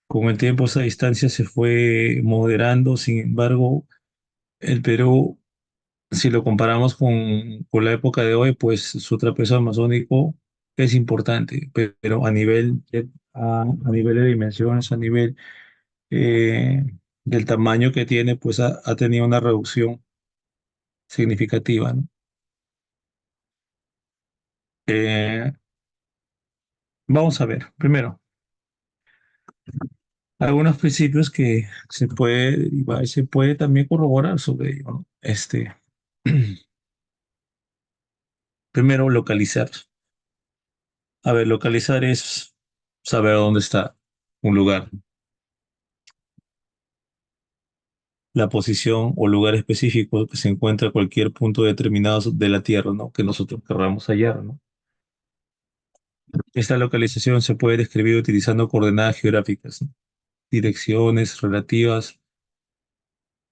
Con el tiempo esa distancia se fue moderando, sin embargo, el Perú, si lo comparamos con la época de hoy, pues su trapezo amazónico es importante, pero a nivel de dimensiones, a nivel eh, del tamaño que tiene, pues ha tenido una reducción significativa, ¿no? Eh, Vamos a ver, primero, algunos principios que se puede también corroborar sobre ello, ¿no? Primero, localizar. A ver, localizar es saber dónde está un lugar, la posición o lugar específico que se encuentra a cualquier punto determinado de la Tierra, ¿no? Que nosotros querramos hallar, ¿no? Esta localización se puede describir utilizando coordenadas geográficas, ¿no? Direcciones relativas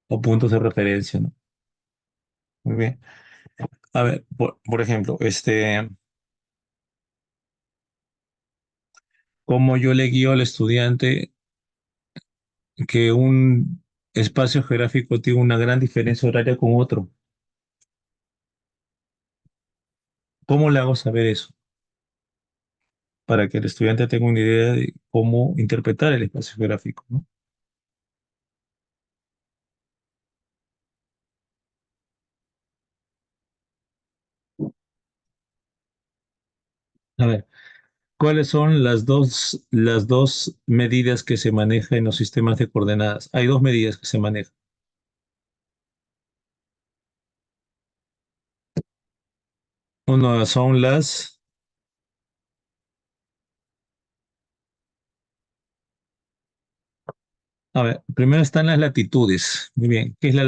o puntos de referencia, ¿no? Muy bien. A ver, por ejemplo, cómo yo le guío al estudiante que un espacio geográfico tiene una gran diferencia horaria con otro. ¿Cómo le hago saber eso? Para que el estudiante tenga una idea de cómo interpretar el espacio geográfico, ¿no? A ver, ¿cuáles son las dos medidas que se manejan en los sistemas de coordenadas? Hay dos medidas que se manejan. Una son a ver, primero están las latitudes. Muy bien. ¿Qué es la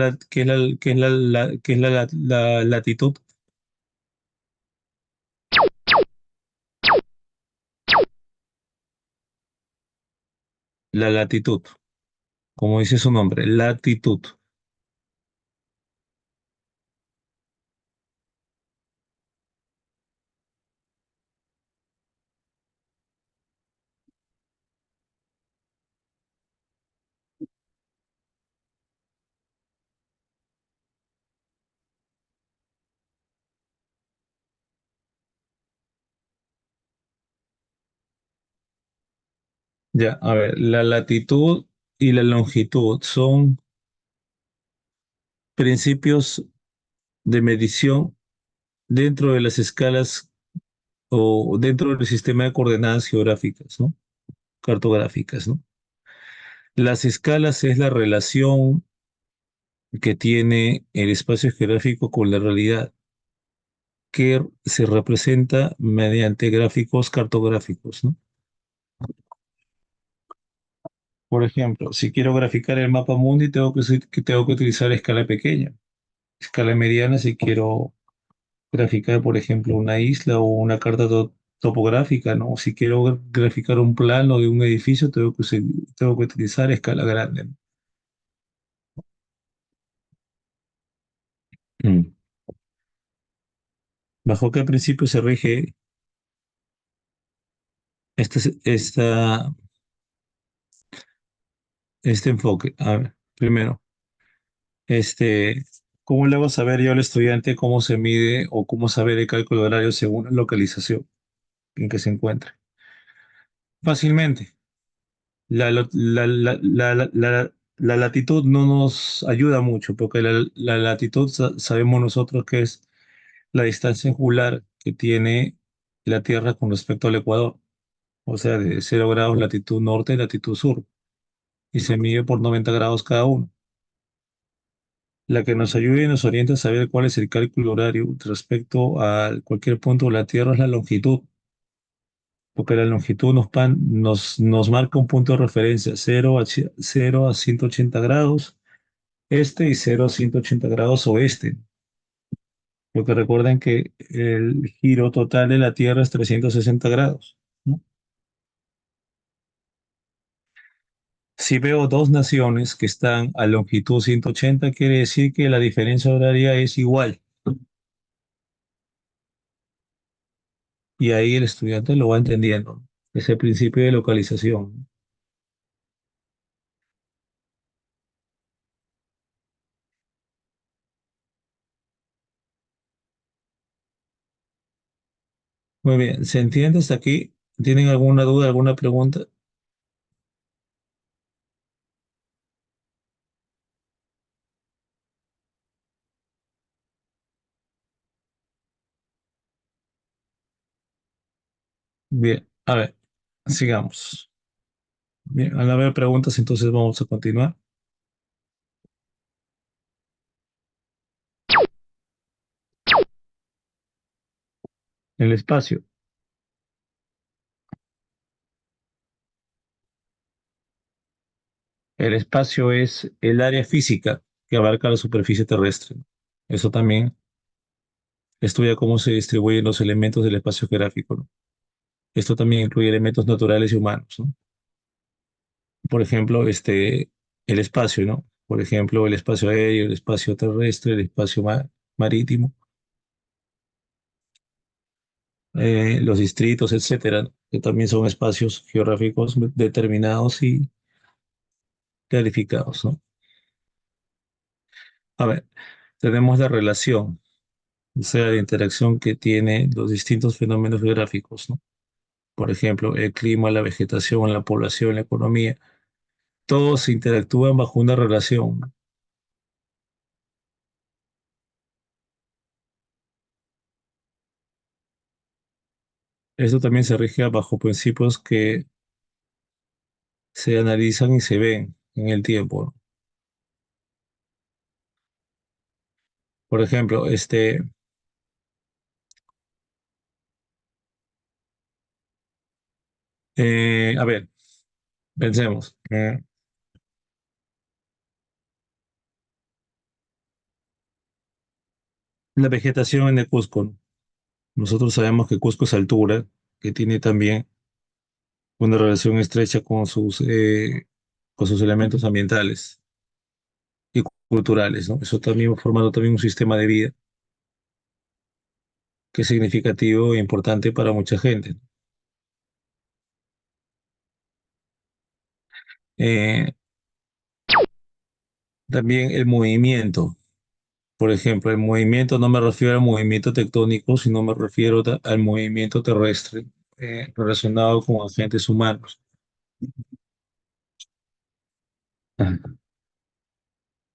latitud? La latitud, como dice su nombre, latitud. Ya, a ver, la latitud y la longitud son principios de medición dentro de las escalas o dentro del sistema de coordenadas geográficas, ¿no? Cartográficas, ¿no? Las escalas es la relación que tiene el espacio geográfico con la realidad, que se representa mediante gráficos cartográficos, ¿no? Por ejemplo, si quiero graficar el mapa mundi, tengo que utilizar escala pequeña, escala mediana si quiero graficar, por ejemplo, una isla o una carta topográfica, ¿no? Si quiero graficar un plano de un edificio, tengo que utilizar escala grande, ¿no? Mm. ¿Bajo qué principio se rige este, esta, este enfoque? A ver, primero, este, ¿cómo le hago saber yo al estudiante cómo se mide o cómo saber el cálculo de horario según la localización en que se encuentra? Fácilmente. La latitud no nos ayuda mucho porque la latitud sabemos nosotros que es la distancia angular que tiene la Tierra con respecto al Ecuador, o sea, de 0 grados latitud norte y latitud sur, y se mide por 90 grados cada uno. la que nos ayuda y nos orienta a saber cuál es el cálculo horario respecto a cualquier punto de la Tierra es la longitud, porque la longitud nos marca un punto de referencia, 0 a 180 grados este y 0 a 180 grados oeste, porque recuerden que el giro total de la Tierra es 360 grados, ¿no? Si veo dos naciones que están a longitud 180, quiere decir que la diferencia horaria es igual. Y ahí el estudiante lo va entendiendo. Es el principio de localización. Muy bien, ¿se entiende hasta aquí? ¿Tienen alguna duda, alguna pregunta? Bien, a ver, sigamos. Bien, al no haber preguntas, entonces vamos a continuar. El espacio. El espacio es el área física que abarca la superficie terrestre. Eso también estudia cómo se distribuyen los elementos del espacio geográfico, ¿no? Esto también incluye elementos naturales y humanos, ¿no? Por ejemplo, el espacio, ¿no? Por ejemplo, el espacio aéreo, el espacio terrestre, el espacio marítimo, los distritos, etcétera, ¿no? Que también son espacios geográficos determinados y clarificados, ¿no? A ver, tenemos la relación, o sea, la interacción que tienen los distintos fenómenos geográficos, ¿no? Por ejemplo, el clima, la vegetación, la población, la economía, todos interactúan bajo una relación, ¿no? Esto también se rige bajo principios que se analizan y se ven en el tiempo, ¿no? Por ejemplo, a ver, pensemos. La vegetación en el Cusco, ¿no? Nosotros sabemos que Cusco es altura, que tiene también una relación estrecha con sus elementos ambientales y culturales, ¿no? Eso también va formando también un sistema de vida que es significativo e importante para mucha gente. Eh, También el movimiento. Por ejemplo, el movimiento no me refiero al movimiento tectónico, sino me refiero al movimiento terrestre relacionado con agentes humanos. Ajá.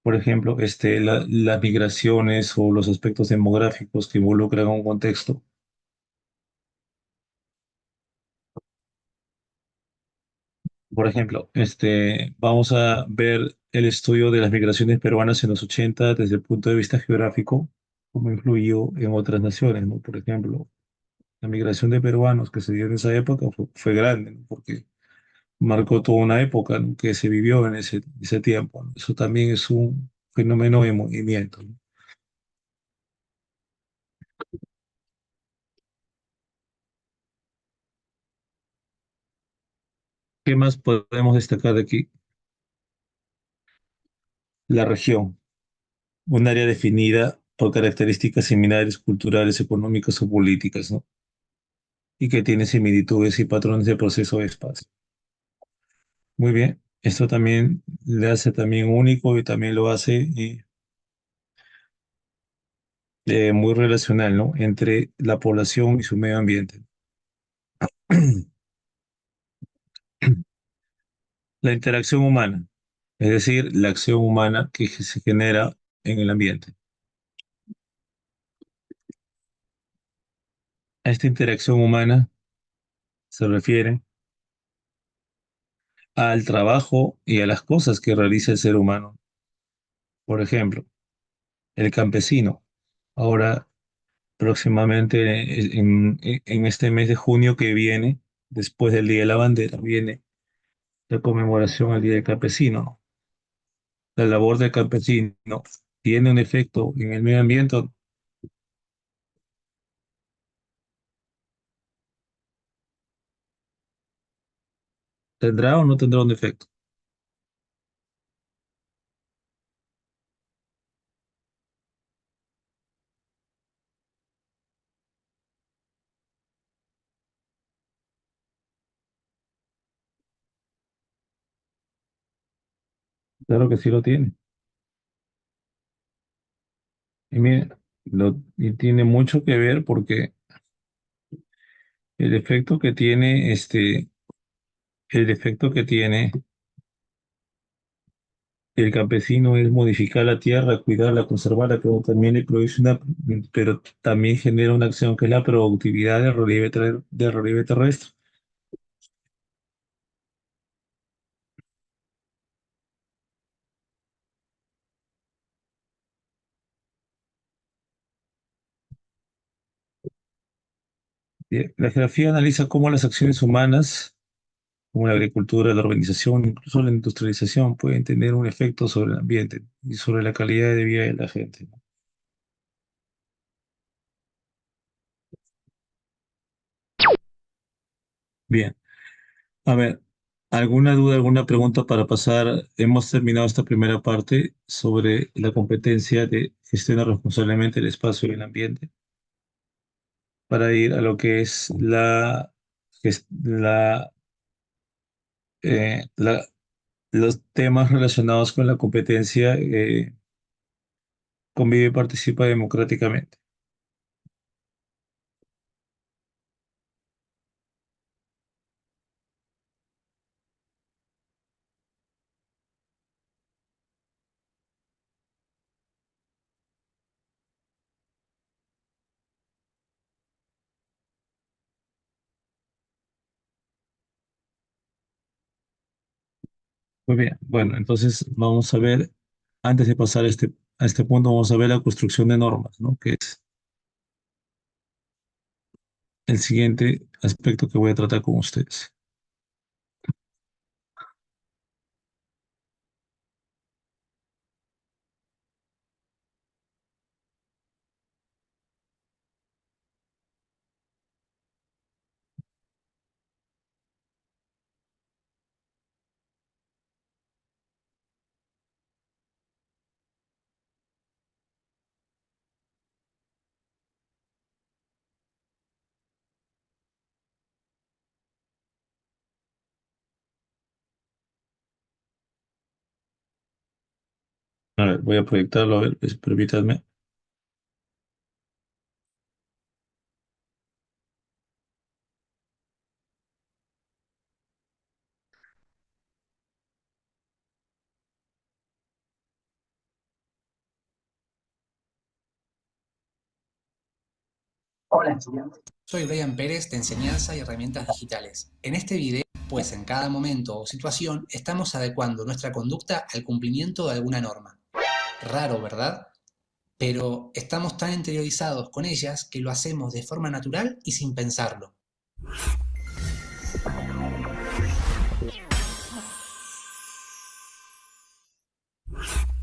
Por ejemplo, las migraciones o los aspectos demográficos que involucran un contexto. Por ejemplo, vamos a ver el estudio de las migraciones peruanas en los 80 desde el punto de vista geográfico, cómo influyó en otras naciones, ¿no? Por ejemplo, la migración de peruanos que se dio en esa época fue grande, ¿no? Porque marcó toda una época, ¿no? Que se vivió en ese tiempo, ¿no? Eso también es un fenómeno de movimiento, ¿no? ¿Qué más podemos destacar de aquí? La región, un área definida por características similares, culturales, económicas o políticas, ¿no? Y que tiene similitudes y patrones de proceso de espacio. Muy bien, esto también le hace también único y también lo hace muy relacional, ¿no? Entre la población y su medio ambiente. La interacción humana, es decir, la acción humana que se genera en el ambiente. A esta interacción humana se refiere al trabajo y a las cosas que realiza el ser humano. Por ejemplo, el campesino. Ahora, próximamente, en este mes de junio que viene, después del Día de la Bandera, viene la conmemoración al Día del Campesino. La labor del campesino tiene un efecto en el medio ambiente, ¿tendrá o no tendrá un efecto? Claro que sí lo tiene. Y mire, y tiene mucho que ver porque el efecto que tiene, el efecto que tiene el campesino es modificar la tierra, cuidarla, conservarla, pero también le produce pero también genera una acción que es la productividad del relieve, del relieve terrestre. Bien, la geografía analiza cómo las acciones humanas, como la agricultura, la urbanización, incluso la industrialización, pueden tener un efecto sobre el ambiente y sobre la calidad de vida de la gente, ¿no? Bien, a ver, ¿alguna duda, alguna pregunta para pasar? Hemos terminado esta primera parte sobre la competencia de gestionar responsablemente el espacio y el ambiente para ir a lo que es eh, la- los temas relacionados con la competencia, convive y participa democráticamente. Muy bien, bueno, entonces vamos a ver, antes de pasar a este punto, vamos a ver la construcción de normas, ¿no? Que es el siguiente aspecto que voy a tratar con ustedes. A ver, voy a proyectarlo, a ver, permítanme. Hola estudiantes. Soy Brian Pérez de Enseñanza y Herramientas Digitales. En este video, pues en cada momento o situación estamos adecuando nuestra conducta al cumplimiento de alguna norma. Raro, ¿verdad? Pero estamos tan interiorizados con ellas que lo hacemos de forma natural y sin pensarlo.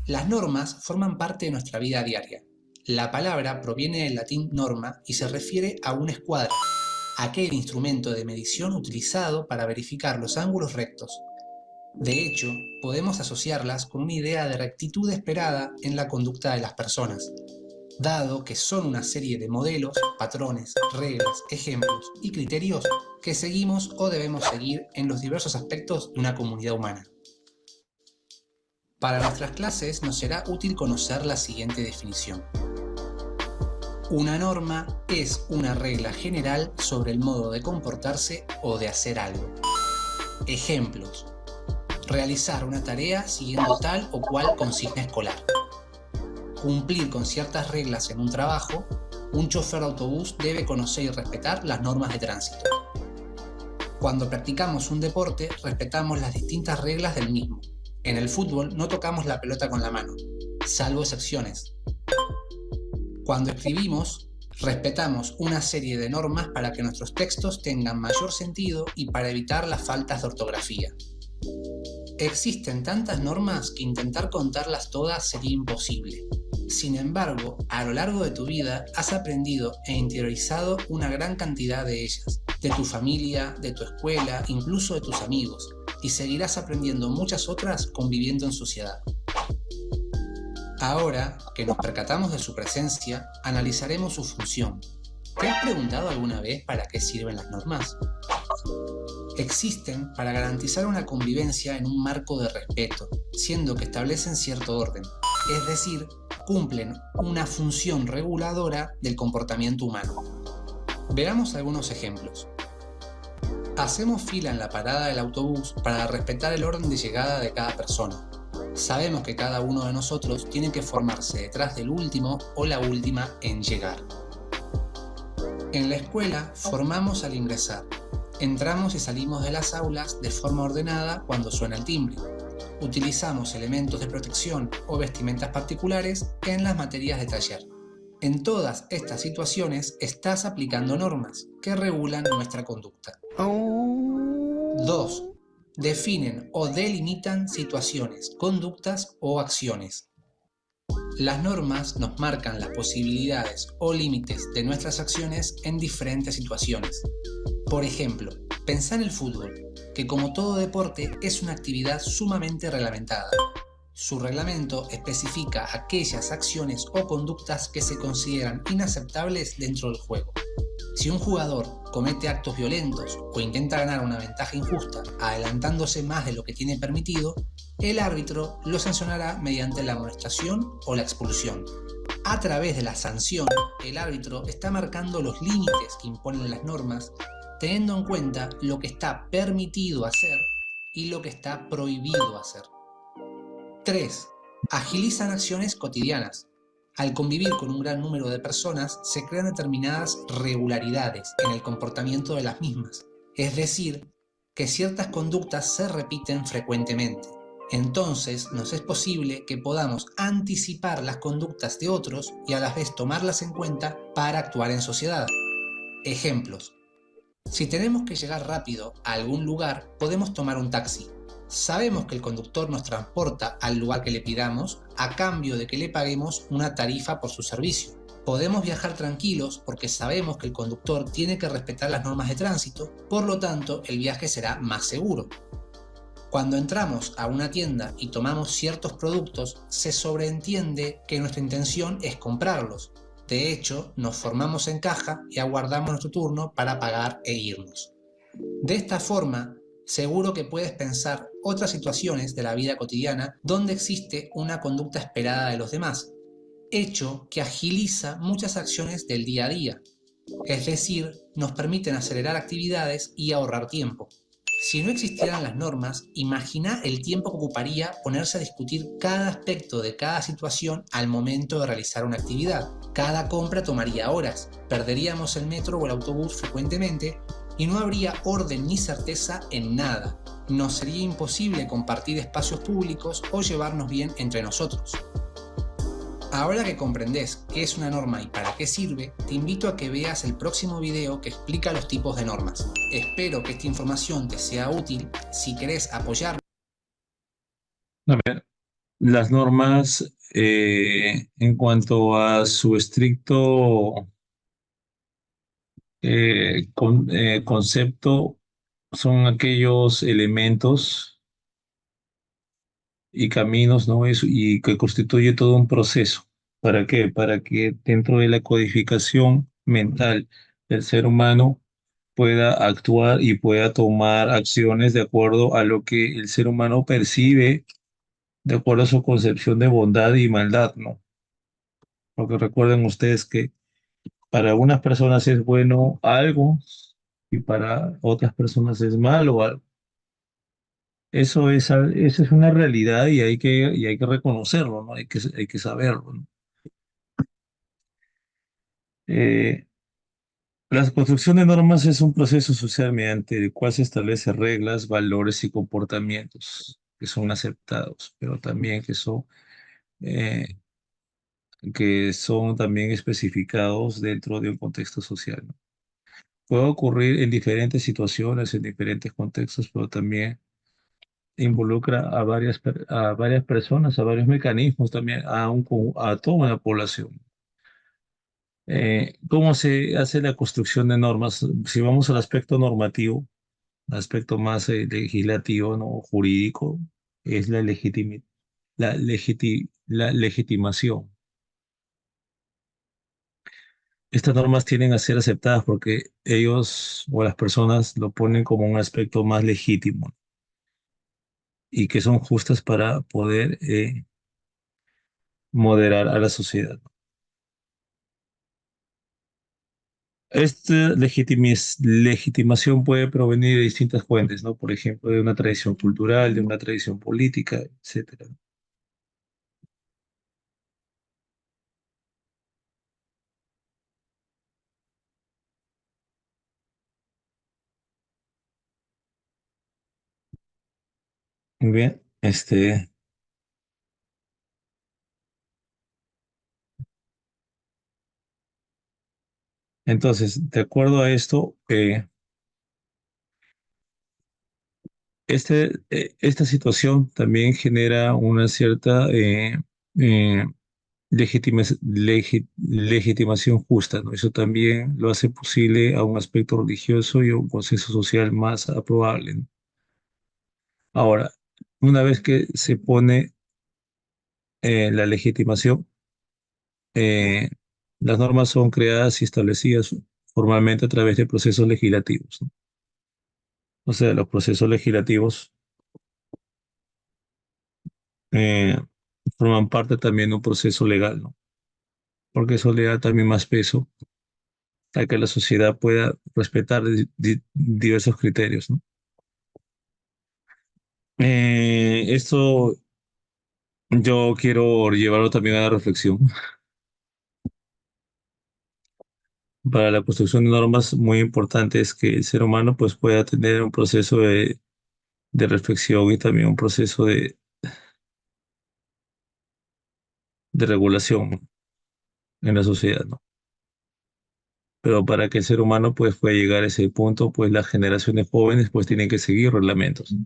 Las normas forman parte de nuestra vida diaria. La palabra proviene del latín norma y se refiere a una escuadra, aquel instrumento de medición utilizado para verificar los ángulos rectos. De hecho, podemos asociarlas con una idea de rectitud esperada en la conducta de las personas, dado que son una serie de modelos, patrones, reglas, ejemplos y criterios que seguimos o debemos seguir en los diversos aspectos de una comunidad humana. Para nuestras clases nos será útil conocer la siguiente definición. Una norma es una regla general sobre el modo de comportarse o de hacer algo. Ejemplos: realizar una tarea siguiendo tal o cual consigna escolar. Cumplir con ciertas reglas en un trabajo. Un chofer de autobús debe conocer y respetar las normas de tránsito. Cuando practicamos un deporte, respetamos las distintas reglas del mismo. En el fútbol no tocamos la pelota con la mano, salvo excepciones. Cuando escribimos, respetamos una serie de normas para que nuestros textos tengan mayor sentido y para evitar las faltas de ortografía. Existen tantas normas que intentar contarlas todas sería imposible. Sin embargo, a lo largo de tu vida has aprendido e interiorizado una gran cantidad de ellas, de tu familia, de tu escuela, incluso de tus amigos, y seguirás aprendiendo muchas otras conviviendo en sociedad. Ahora que nos percatamos de su presencia, analizaremos su función. ¿Te has preguntado alguna vez para qué sirven las normas? Existen para garantizar una convivencia en un marco de respeto, siendo que establecen cierto orden, es decir, cumplen una función reguladora del comportamiento humano. Veamos algunos ejemplos. Hacemos fila en la parada del autobús para respetar el orden de llegada de cada persona. Sabemos que cada uno de nosotros tiene que formarse detrás del último o la última en llegar. En la escuela formamos al ingresar. Entramos y salimos de las aulas de forma ordenada cuando suena el timbre. Utilizamos elementos de protección o vestimentas particulares en las materias de taller. En todas estas situaciones estás aplicando normas que regulan nuestra conducta. 2. Definen o delimitan situaciones, conductas o acciones. Las normas nos marcan las posibilidades o límites de nuestras acciones en diferentes situaciones. Por ejemplo, pensá en el fútbol, que como todo deporte es una actividad sumamente reglamentada. Su reglamento especifica aquellas acciones o conductas que se consideran inaceptables dentro del juego. Si un jugador comete actos violentos o intenta ganar una ventaja injusta, adelantándose más de lo que tiene permitido, el árbitro lo sancionará mediante la amonestación o la expulsión. A través de la sanción, el árbitro está marcando los límites que imponen las normas, teniendo en cuenta lo que está permitido hacer y lo que está prohibido hacer. 3. Agilizan acciones cotidianas. Al convivir con un gran número de personas, se crean determinadas regularidades en el comportamiento de las mismas, es decir, que ciertas conductas se repiten frecuentemente. Entonces, nos es posible que podamos anticipar las conductas de otros y a la vez tomarlas en cuenta para actuar en sociedad. Ejemplos. Si tenemos que llegar rápido a algún lugar, podemos tomar un taxi. Sabemos que el conductor nos transporta al lugar que le pidamos a cambio de que le paguemos una tarifa por su servicio. Podemos viajar tranquilos porque sabemos que el conductor tiene que respetar las normas de tránsito, por lo tanto el viaje será más seguro. Cuando entramos a una tienda y tomamos ciertos productos, se sobreentiende que nuestra intención es comprarlos. De hecho, nos formamos en caja y aguardamos nuestro turno para pagar e irnos. De esta forma, seguro que puedes pensar otras situaciones de la vida cotidiana donde existe una conducta esperada de los demás, hecho que agiliza muchas acciones del día a día. Es decir, nos permiten acelerar actividades y ahorrar tiempo. Si no existieran las normas, imagina el tiempo que ocuparía ponerse a discutir cada aspecto de cada situación al momento de realizar una actividad. Cada compra tomaría horas, perderíamos el metro o el autobús frecuentemente y no habría orden ni certeza en nada. Nos sería imposible compartir espacios públicos o llevarnos bien entre nosotros. Ahora que comprendés qué es una norma y para qué sirve, te invito a que veas el próximo video que explica los tipos de normas. Espero que esta información te sea útil. Si querés apoyarme, A ver, las normas en cuanto a su estricto concepto son aquellos elementos y caminos, ¿no? Y que constituye todo un proceso. ¿Para qué? Para que dentro de la codificación mental del ser humano pueda actuar y pueda tomar acciones de acuerdo a lo que el ser humano percibe, de acuerdo a su concepción de bondad y maldad, ¿no? Porque recuerden ustedes que para unas personas es bueno algo y para otras personas es malo algo. Eso es una realidad y hay que reconocerlo, ¿no? Hay que saberlo, ¿no? Eh, la construcción de normas es un proceso social mediante el cual se establecen reglas, valores y comportamientos que son aceptados, pero también que son eh, que son también especificados dentro de un contexto social, ¿no? Puede ocurrir en diferentes situaciones, en diferentes contextos, pero también involucra a varias personas, a varios mecanismos también, a toda una población. ¿Cómo se hace la construcción de normas? Si vamos al aspecto normativo, aspecto más legislativo, ¿no? Jurídico, es la legitimación. Estas normas tienden a ser aceptadas porque ellos o las personas lo ponen como un aspecto más legítimo y que son justas para poder moderar a la sociedad. Esta legitimación puede provenir de distintas fuentes, ¿no? Por ejemplo, de una tradición cultural, de una tradición política, etcétera. Muy bien, entonces, de acuerdo a esto, esta situación también genera una cierta eh, legitimación justa, ¿no? Eso también lo hace posible a un aspecto religioso y a un consenso social más aprobable, ¿no? Ahora, una vez que se pone la legitimación, eh, las normas son creadas y establecidas formalmente a través de procesos legislativos, ¿no? O sea, los procesos legislativos eh, forman parte también de un proceso legal, ¿no? Porque eso le da también más peso a que la sociedad pueda respetar diversos criterios, ¿no? Esto yo quiero llevarlo también a la reflexión. Para la construcción de normas, muy importante es que el ser humano pues, pueda tener un proceso de reflexión y también un proceso de regulación en la sociedad, ¿no? Pero para que el ser humano pues, pueda llegar a ese punto, pues las generaciones jóvenes pues, tienen que seguir reglamentos, ¿no?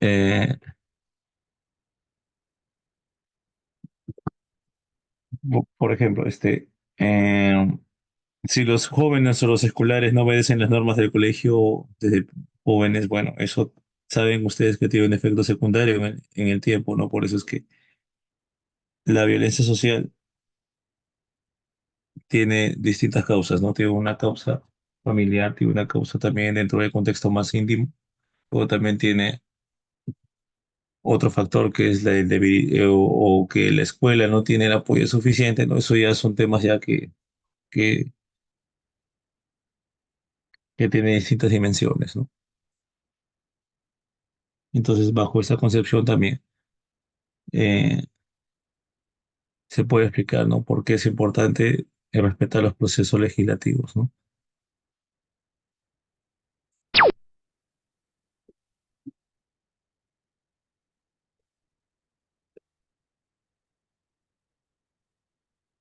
Eh, por ejemplo, eh, si los jóvenes o los escolares no obedecen las normas del colegio desde jóvenes, bueno, eso saben ustedes que tiene un efecto secundario en el tiempo, ¿no? Por eso es que la violencia social tiene distintas causas, ¿no? Tiene una causa familiar, tiene una causa también dentro del contexto más íntimo, o también tiene otro factor que es o que la escuela no tiene el apoyo suficiente, ¿no? Eso ya son temas ya que, que tienen distintas dimensiones, ¿no? Entonces, bajo esa concepción también eh, se puede explicar, ¿no? Por qué es importante respetar los procesos legislativos, ¿no?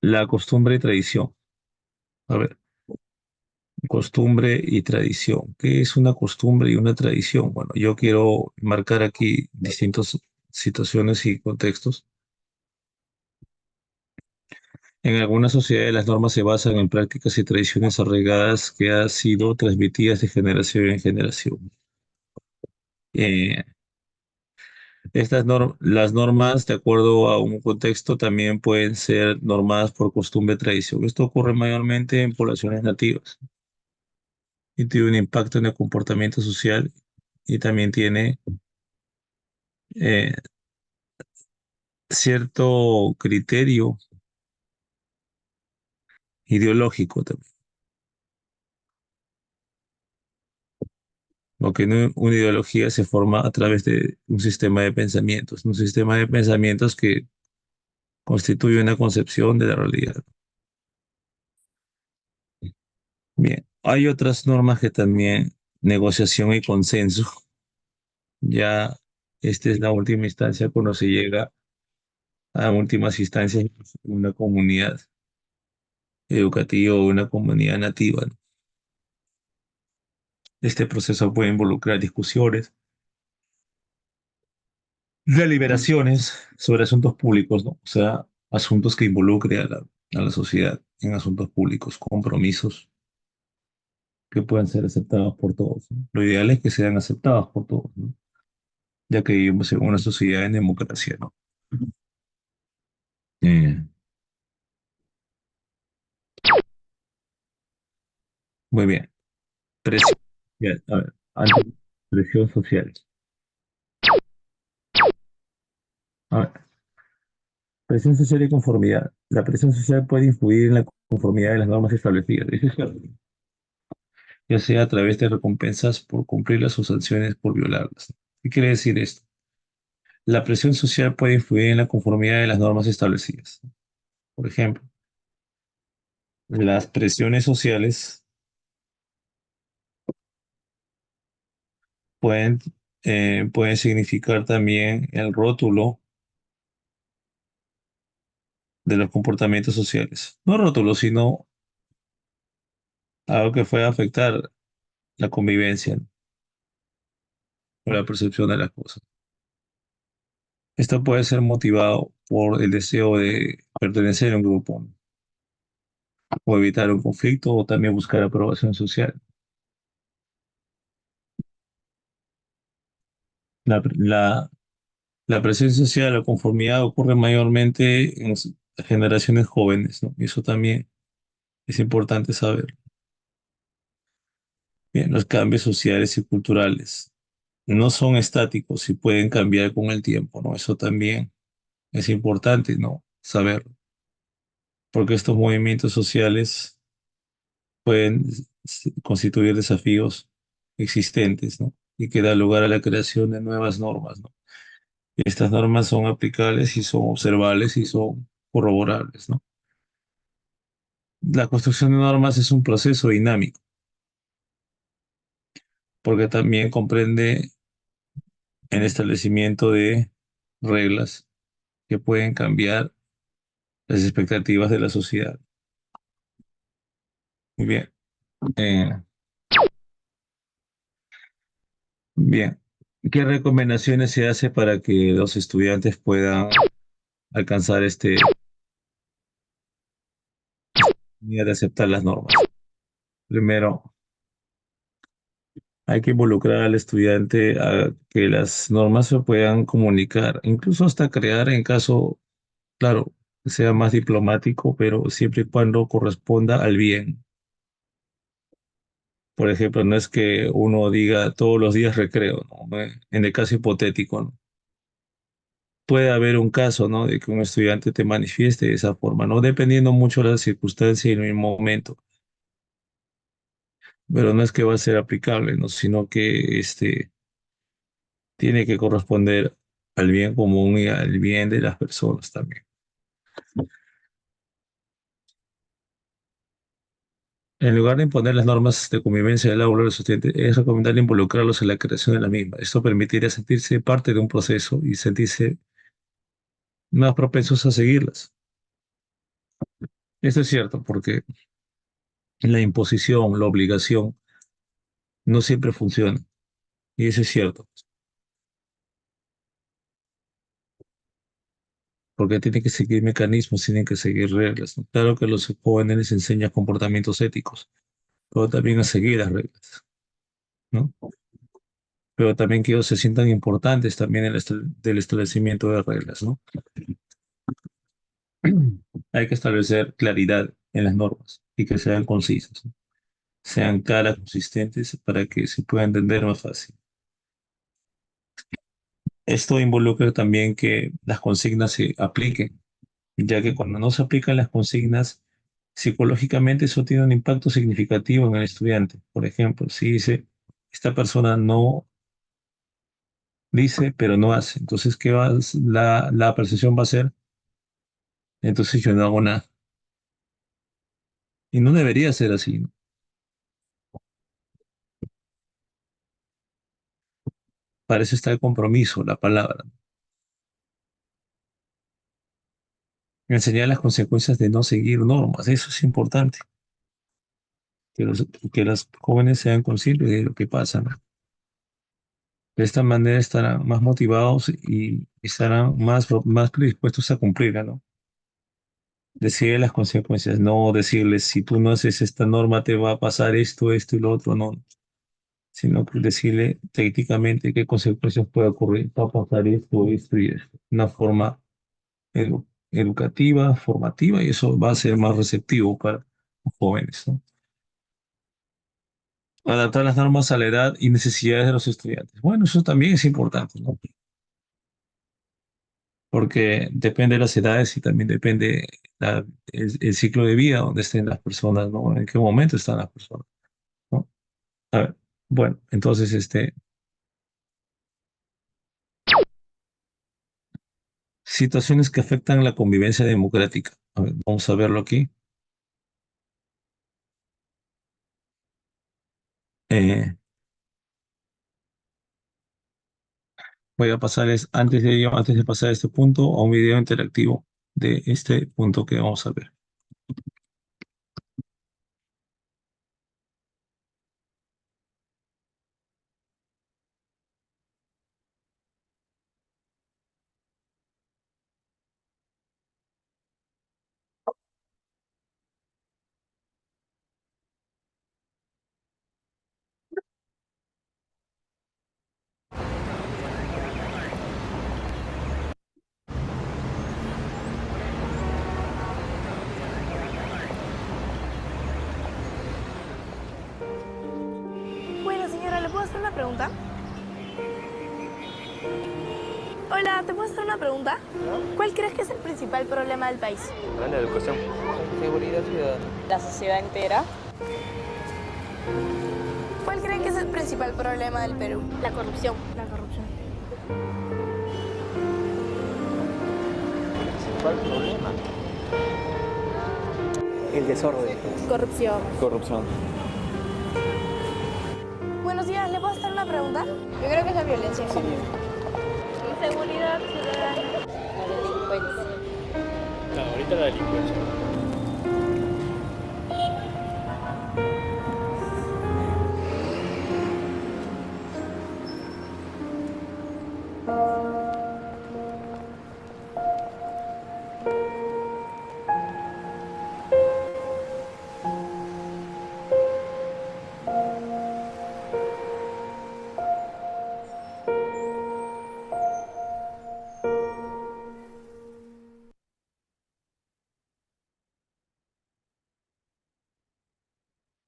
La costumbre y tradición. A ver, costumbre y tradición. ¿Qué es una costumbre y una tradición? Bueno, yo quiero marcar aquí distintas situaciones y contextos. En algunas sociedades las normas se basan en prácticas y tradiciones arraigadas que han sido transmitidas de generación en generación. Eh, las normas, de acuerdo a un contexto, también pueden ser normadas por costumbre y tradición. Esto ocurre mayormente en poblaciones nativas y tiene un impacto en el comportamiento social y también tiene eh, cierto criterio ideológico también, porque una ideología se forma a través de un sistema de pensamientos que constituye una concepción de la realidad. Bien, hay otras normas que también, negociación y consenso. Ya esta es la última instancia cuando se llega a últimas instancias en una comunidad educativa o una comunidad nativa, ¿no? Este proceso puede involucrar discusiones, deliberaciones sobre asuntos públicos, ¿no? O sea, asuntos que involucren a la sociedad en asuntos públicos, compromisos que puedan ser aceptados por todos, ¿no? Lo ideal es que sean aceptados por todos, ¿no? Ya que vivimos en una sociedad en democracia, ¿no? Eh, Muy bien. Presión social. A ver, presión social. A ver, presión social y conformidad. La presión social puede influir en la conformidad de las normas establecidas. Eso es cierto. Ya sea a través de recompensas por cumplirlas o sanciones por violarlas. ¿Qué quiere decir esto? La presión social puede influir en la conformidad de las normas establecidas. Por ejemplo, las presiones sociales pueden, pueden significar también el rótulo de los comportamientos sociales. No rótulo, sino algo que pueda afectar la convivencia, ¿no? O la percepción de las cosas. Esto puede ser motivado por el deseo de pertenecer a un grupo, ¿no? O evitar un conflicto o también buscar aprobación social. La, la presión social o conformidad ocurre mayormente en las generaciones jóvenes, ¿no? Y eso también es importante saber. Bien, los cambios sociales y culturales no son estáticos y pueden cambiar con el tiempo, ¿no? Eso también es importante, ¿no? Saber, porque estos movimientos sociales pueden constituir desafíos existentes, ¿no? Y que da lugar a la creación de nuevas normas, ¿no? Y estas normas son aplicables y son observables y son corroborables, ¿no? La construcción de normas es un proceso dinámico, porque también comprende el establecimiento de reglas que pueden cambiar las expectativas de la sociedad. Muy bien. Eh, Bien. ¿Qué recomendaciones se hace para que los estudiantes puedan alcanzar de aceptar las normas? Primero, hay que involucrar al estudiante a que las normas se puedan comunicar, incluso hasta crear en caso, claro, que sea más diplomático, pero siempre y cuando corresponda al bien. Por ejemplo, no es que uno diga todos los días recreo, ¿no? En el caso hipotético, ¿no? Puede haber un caso, ¿no? De que un estudiante te manifieste de esa forma, ¿no? Dependiendo mucho de la circunstancia y el momento, pero no es que va a ser aplicable, ¿no? Sino que tiene que corresponder al bien común y al bien de las personas también. En lugar de imponer las normas de convivencia del aula a los estudiantes, es recomendable involucrarlos en la creación de la misma. Esto permitiría sentirse parte de un proceso y sentirse más propensos a seguirlas. Esto es cierto, porque la imposición, la obligación, no siempre funciona. Y eso es cierto, porque tiene que seguir mecanismos, tienen que seguir reglas, ¿no? Claro que los jóvenes les enseñan comportamientos éticos, pero también a seguir las reglas, ¿no? Pero también que ellos se sientan importantes también en del establecimiento de reglas, ¿no? Hay que establecer claridad en las normas y que sean concisas, ¿no? Sean claras, consistentes para que se pueda entender más fácil. Esto involucra también que las consignas se apliquen, ya que cuando no se aplican las consignas, psicológicamente eso tiene un impacto significativo en el estudiante. Por ejemplo, si dice, esta persona no dice, pero no hace, entonces, ¿qué va? La percepción va a ser, entonces yo no hago nada. Y no debería ser así, ¿no? Para eso está el compromiso, la palabra. Enseñar las consecuencias de no seguir normas, eso es importante. Que los jóvenes sean conscientes de lo que pasa, ¿no? De esta manera estarán más motivados y estarán más predispuestos a cumplir, ¿no? Decirle las consecuencias, no decirles, si tú no haces esta norma te va a pasar esto, esto y lo otro, no, sino que decirle técnicamente qué consecuencias puede ocurrir, va a pasar esto, esto y esto. Una forma educativa, formativa, y eso va a ser más receptivo para los jóvenes, ¿no? Adaptar las normas a la edad y necesidades de los estudiantes. Bueno, eso también es importante, ¿no? Porque depende de las edades y también depende el ciclo de vida donde estén las personas, ¿no? En qué momento están las personas, ¿no? A ver, bueno, entonces, situaciones que afectan la convivencia democrática. A ver, vamos a verlo aquí. Eh, Voy a pasarles, antes de ello, antes de pasar a este punto, a un video interactivo de este punto que vamos a ver. Bueno, señora, ¿le puedo hacer una pregunta? Hola, ¿te puedo hacer una pregunta? ¿Cuál crees que es el principal problema del país? La educación. Seguridad ciudadana. La sociedad entera. ¿Cuál creen que es el principal problema del Perú? La corrupción. La corrupción. ¿Cuál problema? El desorden. Corrupción. Corrupción. Buenos días, ¿le puedo hacer una pregunta? Yo creo que es la violencia civil. Inseguridad ciudadana. La delincuencia. No, ahorita la delincuencia.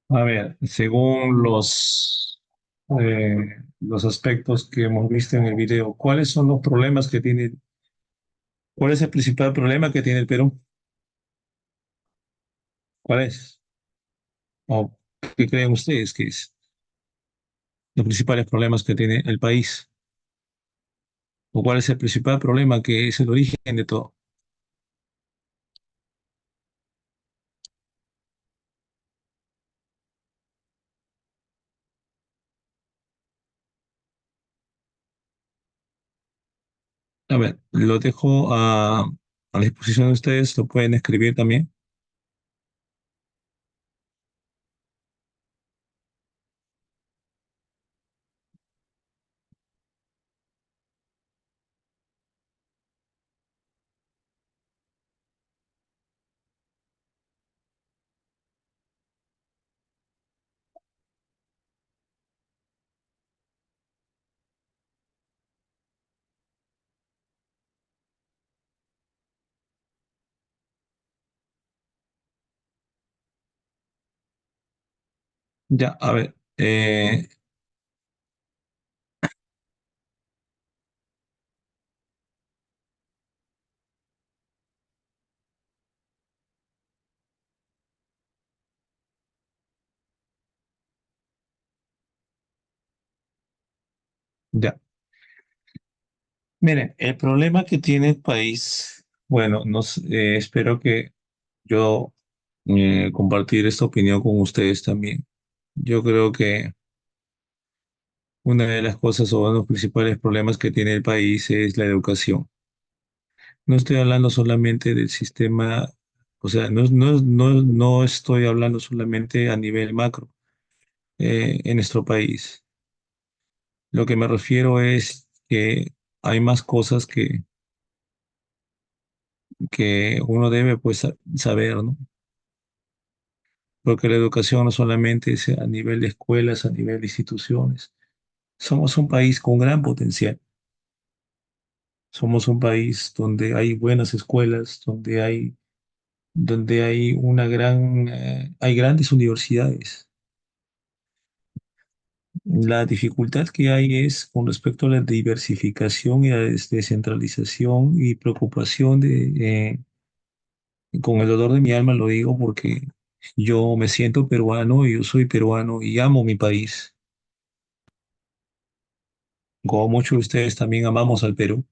A ver, según los aspectos que hemos visto en el video, ¿cuáles son los problemas que tiene, cuál es el principal problema que tiene el Perú? ¿Cuál es? ¿O qué creen ustedes que es los principales problemas que tiene el país? ¿O cuál es el principal problema que es el origen de todo? A ver, lo dejo a disposición de ustedes, lo pueden escribir también. Ya, a ver, ya. Miren, el problema que tiene el país, bueno, espero que yo compartir esta opinión con ustedes también. Yo creo que una de las cosas o uno de los principales problemas que tiene el país es la educación. No estoy hablando solamente del sistema, o sea, no estoy hablando solamente a nivel macro en nuestro país. Lo que me refiero es que hay más cosas que uno debe pues saber, ¿no? Porque la educación no solamente es a nivel de escuelas, a nivel de instituciones. Somos un país con gran potencial. Somos un país donde hay buenas escuelas, donde hay hay grandes universidades. La dificultad que hay es con respecto a la diversificación y a la descentralización y preocupación con el dolor de mi alma lo digo porque yo me siento peruano y yo soy peruano y amo mi país. Como muchos de ustedes también amamos al Perú.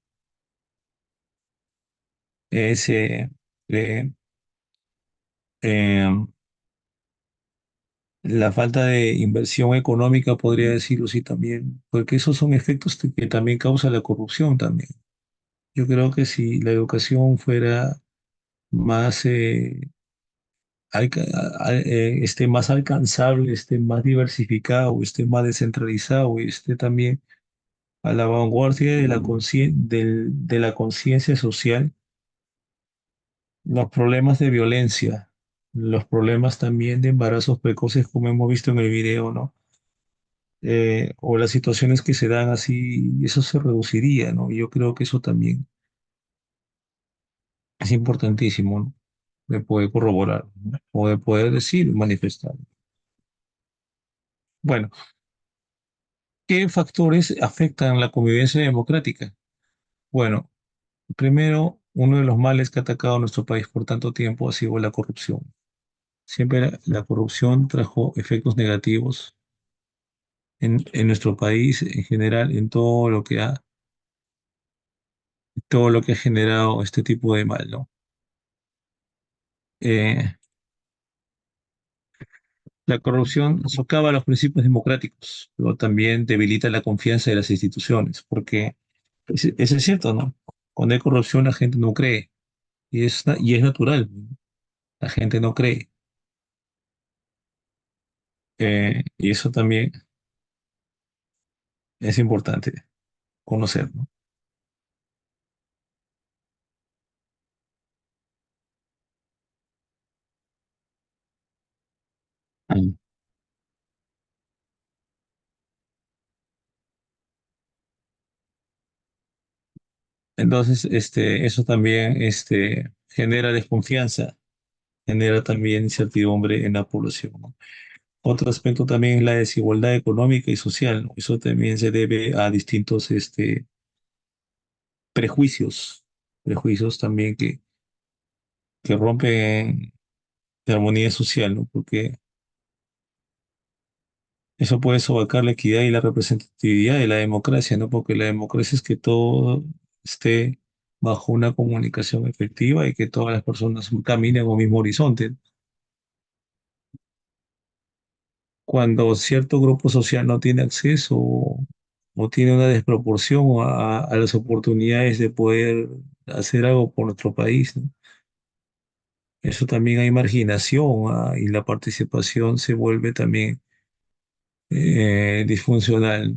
Es eh, eh, la falta de inversión económica, podría decirlo así también, porque esos son efectos que también causa la corrupción también. Yo creo que si la educación fuera más, esté más alcanzable, esté más diversificado, esté más descentralizado y esté también a la vanguardia de de la conciencia social, los problemas de violencia, los problemas también de embarazos precoces, como hemos visto en el video, ¿no? O las situaciones que se dan así, eso se reduciría, ¿no? Yo creo que eso también es importantísimo, ¿no? De poder corroborar, ¿no? O de poder decir, manifestar. Bueno, ¿qué factores afectan la convivencia democrática? Bueno, primero, uno de los males que ha atacado a nuestro país por tanto tiempo ha sido la corrupción. Siempre la corrupción trajo efectos negativos en nuestro país, en general, en todo lo que ha generado este tipo de mal, ¿no? Eh, la corrupción socava los principios democráticos, pero también debilita la confianza de las instituciones, porque eso es cierto, ¿no? Cuando hay corrupción la gente no cree, y es natural, ¿no? La gente no cree. Y eso también es importante conocer, ¿no? Mm. Entonces, eso también genera desconfianza, genera también incertidumbre en la población, ¿no? Otro aspecto también es la desigualdad económica y social, ¿no? Eso también se debe a distintos prejuicios, prejuicios también que rompen la armonía social, ¿no? Porque eso puede sobacar la equidad y la representatividad de la democracia, ¿no? Porque la democracia es que todo esté bajo una comunicación efectiva y que todas las personas caminen a un mismo horizonte. Cuando cierto grupo social no tiene acceso o tiene una desproporción a las oportunidades de poder hacer algo por nuestro país, ¿no? Eso también hay marginación, y la participación se vuelve también disfuncional.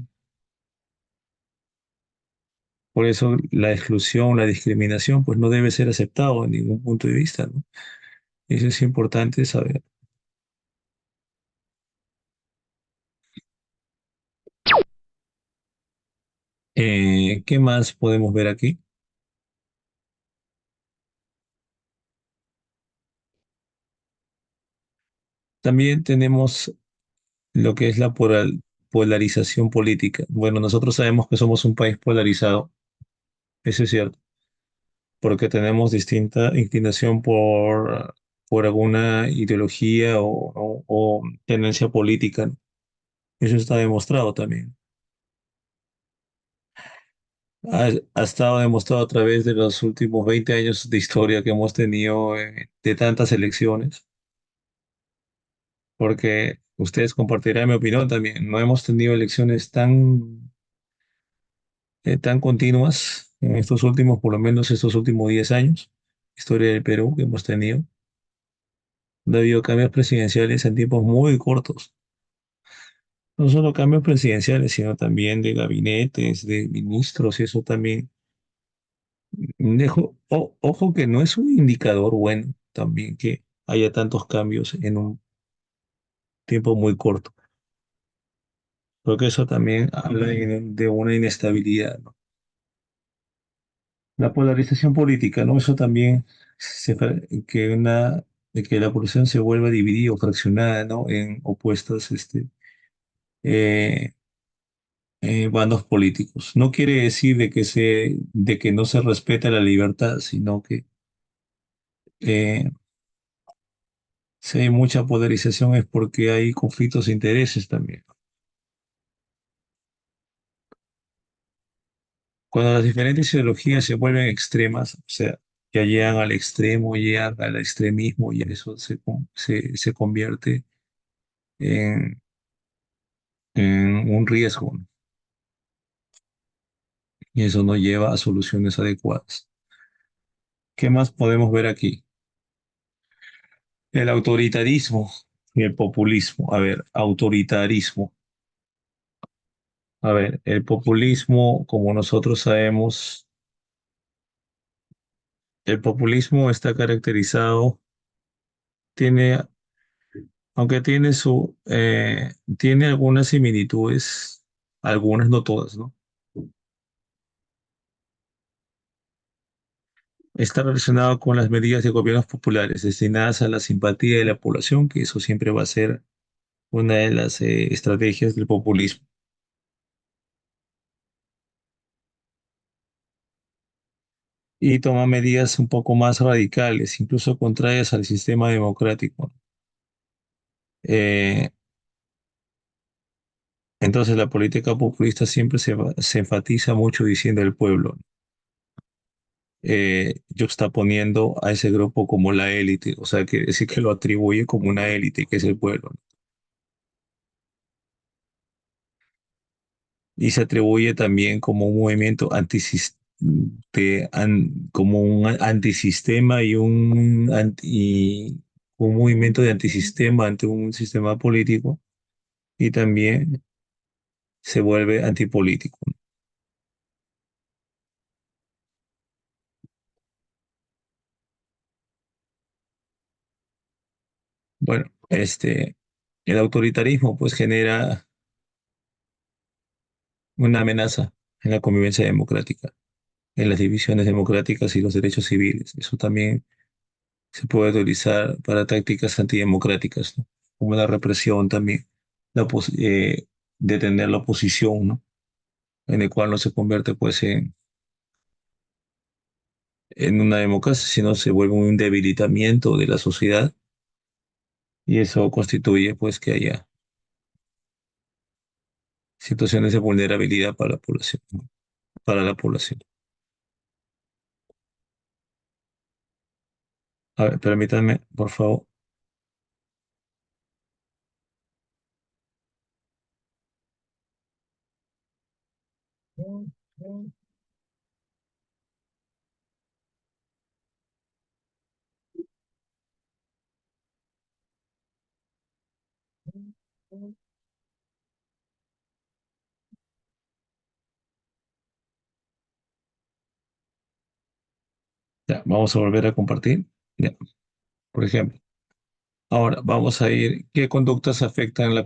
Por eso la exclusión, la discriminación, pues no debe ser aceptado en ningún punto de vista, ¿no? Eso es importante saber. ¿Qué más podemos ver aquí? También tenemos lo que es la polarización política. Bueno, nosotros sabemos que somos un país polarizado, eso es cierto, porque tenemos distinta inclinación por alguna ideología o tendencia política, ¿no? Eso está demostrado también. Ha estado demostrado a través de los últimos 20 años de historia que hemos tenido, de tantas elecciones. porque ustedes compartirán mi opinión también. No hemos tenido elecciones tan continuas en estos últimos, por lo menos estos últimos 10 años, historia del Perú que hemos tenido. Ha habido cambios presidenciales en tiempos muy cortos. No solo cambios presidenciales, sino también de gabinetes, de ministros, y eso también. Ojo que no es un indicador bueno también que haya tantos cambios en un tiempo muy corto, porque eso también habla de una inestabilidad, ¿no? La polarización política, ¿no? Eso también, de que la población se vuelva dividida o fraccionada, ¿no? En opuestas, eh, bandos políticos. No quiere decir de que no se respeta la libertad, sino que eh, si hay mucha polarización es porque hay conflictos de intereses también. Cuando las diferentes ideologías se vuelven extremas, o sea, ya llegan al extremo, llegan al extremismo y eso se convierte en, en un riesgo, ¿no? Y eso no lleva a soluciones adecuadas. ¿Qué más podemos ver aquí? El autoritarismo y el populismo. A ver, autoritarismo. A ver, el populismo, como nosotros sabemos, el populismo está caracterizado, tiene, aunque tiene algunas similitudes, algunas no todas, ¿no? Está relacionado con las medidas de gobiernos populares destinadas a la simpatía de la población, que eso siempre va a ser una de las estrategias del populismo. Y toma medidas un poco más radicales, incluso contrarias al sistema democrático. Eh, entonces la política populista siempre se enfatiza mucho diciendo el pueblo, juxtaponiendo a ese grupo como la élite, o sea, que decir que lo atribuye como una élite, que es el pueblo, ¿no? Y se atribuye también como un movimiento como un antisistema y un movimiento de antisistema ante un sistema político y también se vuelve antipolítico. Bueno, el autoritarismo pues genera una amenaza en la convivencia democrática, en las divisiones democráticas y los derechos civiles. Eso también se puede utilizar para tácticas antidemocráticas, ¿no? Como la represión también, detener la oposición, ¿no? En el cual no se convierte pues en una democracia, sino se vuelve un debilitamiento de la sociedad y eso constituye pues que haya situaciones de vulnerabilidad para la población, ¿no? Para la población. A ver, permítanme, por favor. Ya, vamos a volver a compartir. Ya, por ejemplo, ahora vamos a ir, ¿qué conductas afectan la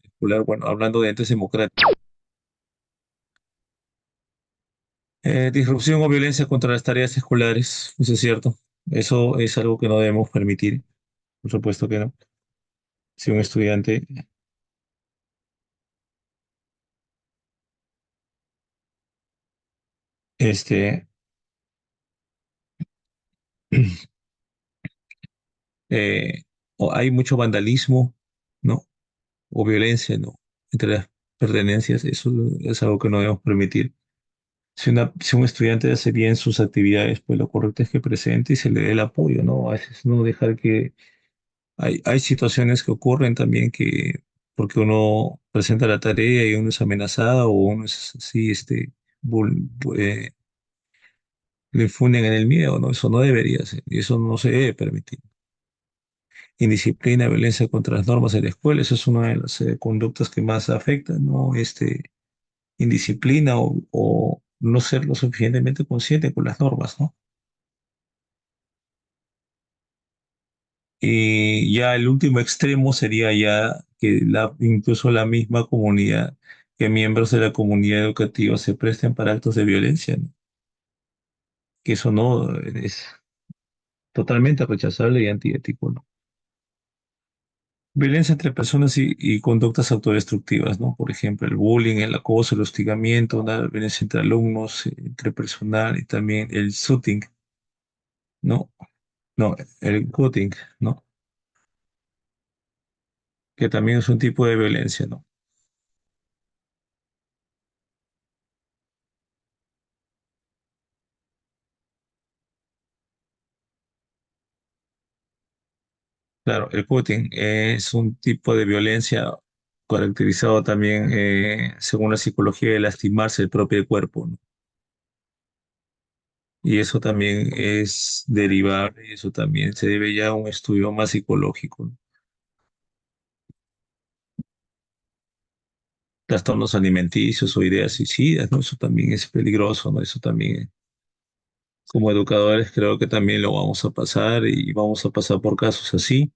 escolar? Bueno, hablando de entes democráticos. Disrupción o violencia contra las tareas escolares, eso es cierto. Eso es algo que no debemos permitir, por supuesto que no. Si un estudiante, este, eh, o hay mucho vandalismo, ¿no? O violencia, ¿no? Entre las pertenencias, eso es algo que no debemos permitir. Si un estudiante hace bien sus actividades, pues lo correcto es que presente y se le dé el apoyo, ¿no? A veces no dejar Hay situaciones que ocurren también que porque uno presenta la tarea y uno es amenazado o uno es así, le infunden en el miedo, ¿no? Eso no debería ser, y eso no se debe permitir. Indisciplina, violencia contra las normas en la escuela, eso es una de las conductas que más afectan, ¿no? Indisciplina o no ser lo suficientemente consciente con las normas, ¿no? Y ya el último extremo sería ya que incluso la misma comunidad, que miembros de la comunidad educativa se presten para actos de violencia, ¿no? Que eso no es totalmente rechazable y antiético, ¿no? Violencia entre personas y conductas autodestructivas, ¿no? Por ejemplo, el bullying, el acoso, el hostigamiento, la violencia entre alumnos, entre personal y también el shooting, ¿no? No, el cutting, ¿no? Que también es un tipo de violencia, ¿no? Claro, el cutting es un tipo de violencia caracterizado también, según la psicología, de lastimarse el propio cuerpo, ¿no? Y eso también es derivable, y eso también se debe ya a un estudio más psicológico, ¿no? Trastornos alimenticios o ideas suicidas, ¿no? Eso también es peligroso, ¿no? Eso también, como educadores, creo que también lo vamos a pasar y vamos a pasar por casos así.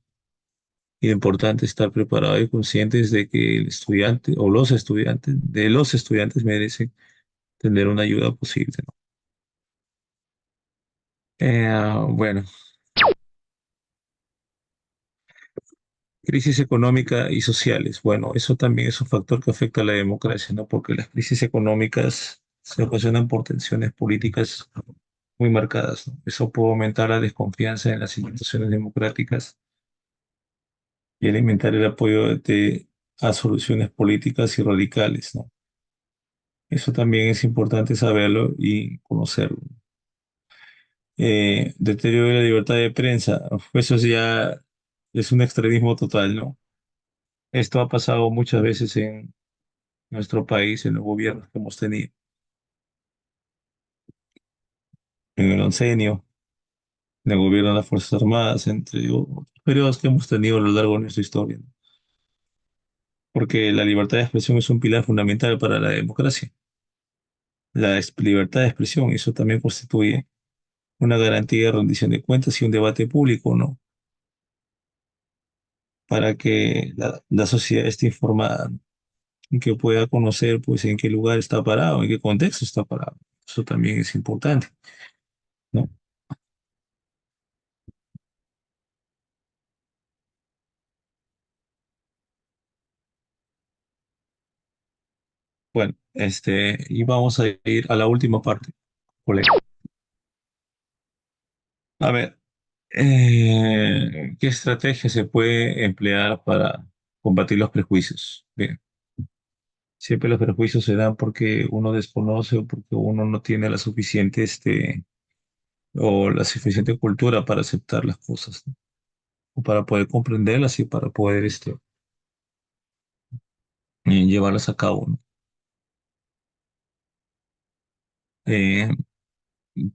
Y lo importante es estar preparados y conscientes de que el estudiante o los estudiantes merecen tener una ayuda posible, ¿no? Bueno, crisis económica y sociales. Bueno, eso también es un factor que afecta a la democracia, ¿no? Porque las crisis económicas se ocasionan por tensiones políticas muy marcadas, ¿no? Eso puede aumentar la desconfianza en las instituciones democráticas y alimentar el apoyo a soluciones políticas y radicales, ¿no? Eso también es importante saberlo y conocerlo. Deterioro de la libertad de prensa, eso ya es un extremismo total, ¿no? Esto ha pasado muchas veces en nuestro país, en los gobiernos que hemos tenido, en el oncenio, en el gobierno de las Fuerzas Armadas, entre otros periodos que hemos tenido a lo largo de nuestra historia, ¿no? Porque la libertad de expresión es un pilar fundamental para la democracia. Libertad de expresión, eso también constituye una garantía de rendición de cuentas y un debate público, ¿no? Para que la sociedad esté informada, ¿no? Y que pueda conocer, pues, en qué lugar está parado, en qué contexto está parado. Eso también es importante, ¿no? Bueno, y vamos a ir a la última parte, colega. A ver, ¿qué estrategia se puede emplear para combatir los prejuicios? Bien, siempre los prejuicios se dan porque uno desconoce o porque uno no tiene la suficiente, o la suficiente cultura para aceptar las cosas, ¿no? O para poder comprenderlas y para poder, llevarlas a cabo, ¿no? Eh,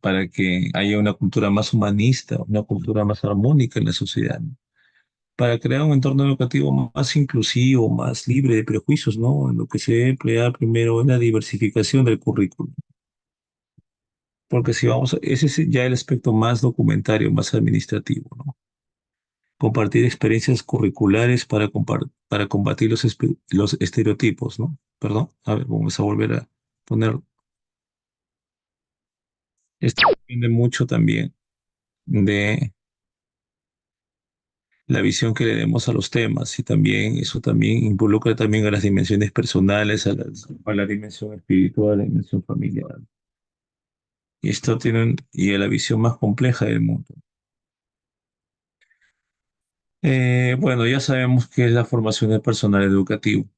para que haya una cultura más humanista, una cultura más armónica en la sociedad, ¿no? Para crear un entorno educativo más inclusivo, más libre de prejuicios, ¿no? En lo que se debe emplear primero es la diversificación del currículum. Porque si vamos, ese es ya el aspecto más documentario, más administrativo, ¿no? Compartir experiencias curriculares para combatir los estereotipos, ¿no? Perdón, a ver, vamos a volver a poner. Esto depende mucho también de la visión que le demos a los temas y también eso también involucra también a las dimensiones personales, a la dimensión espiritual, a la dimensión familiar. Y esto y a la visión más compleja del mundo. Bueno, ya sabemos que es la formación del personal educativo,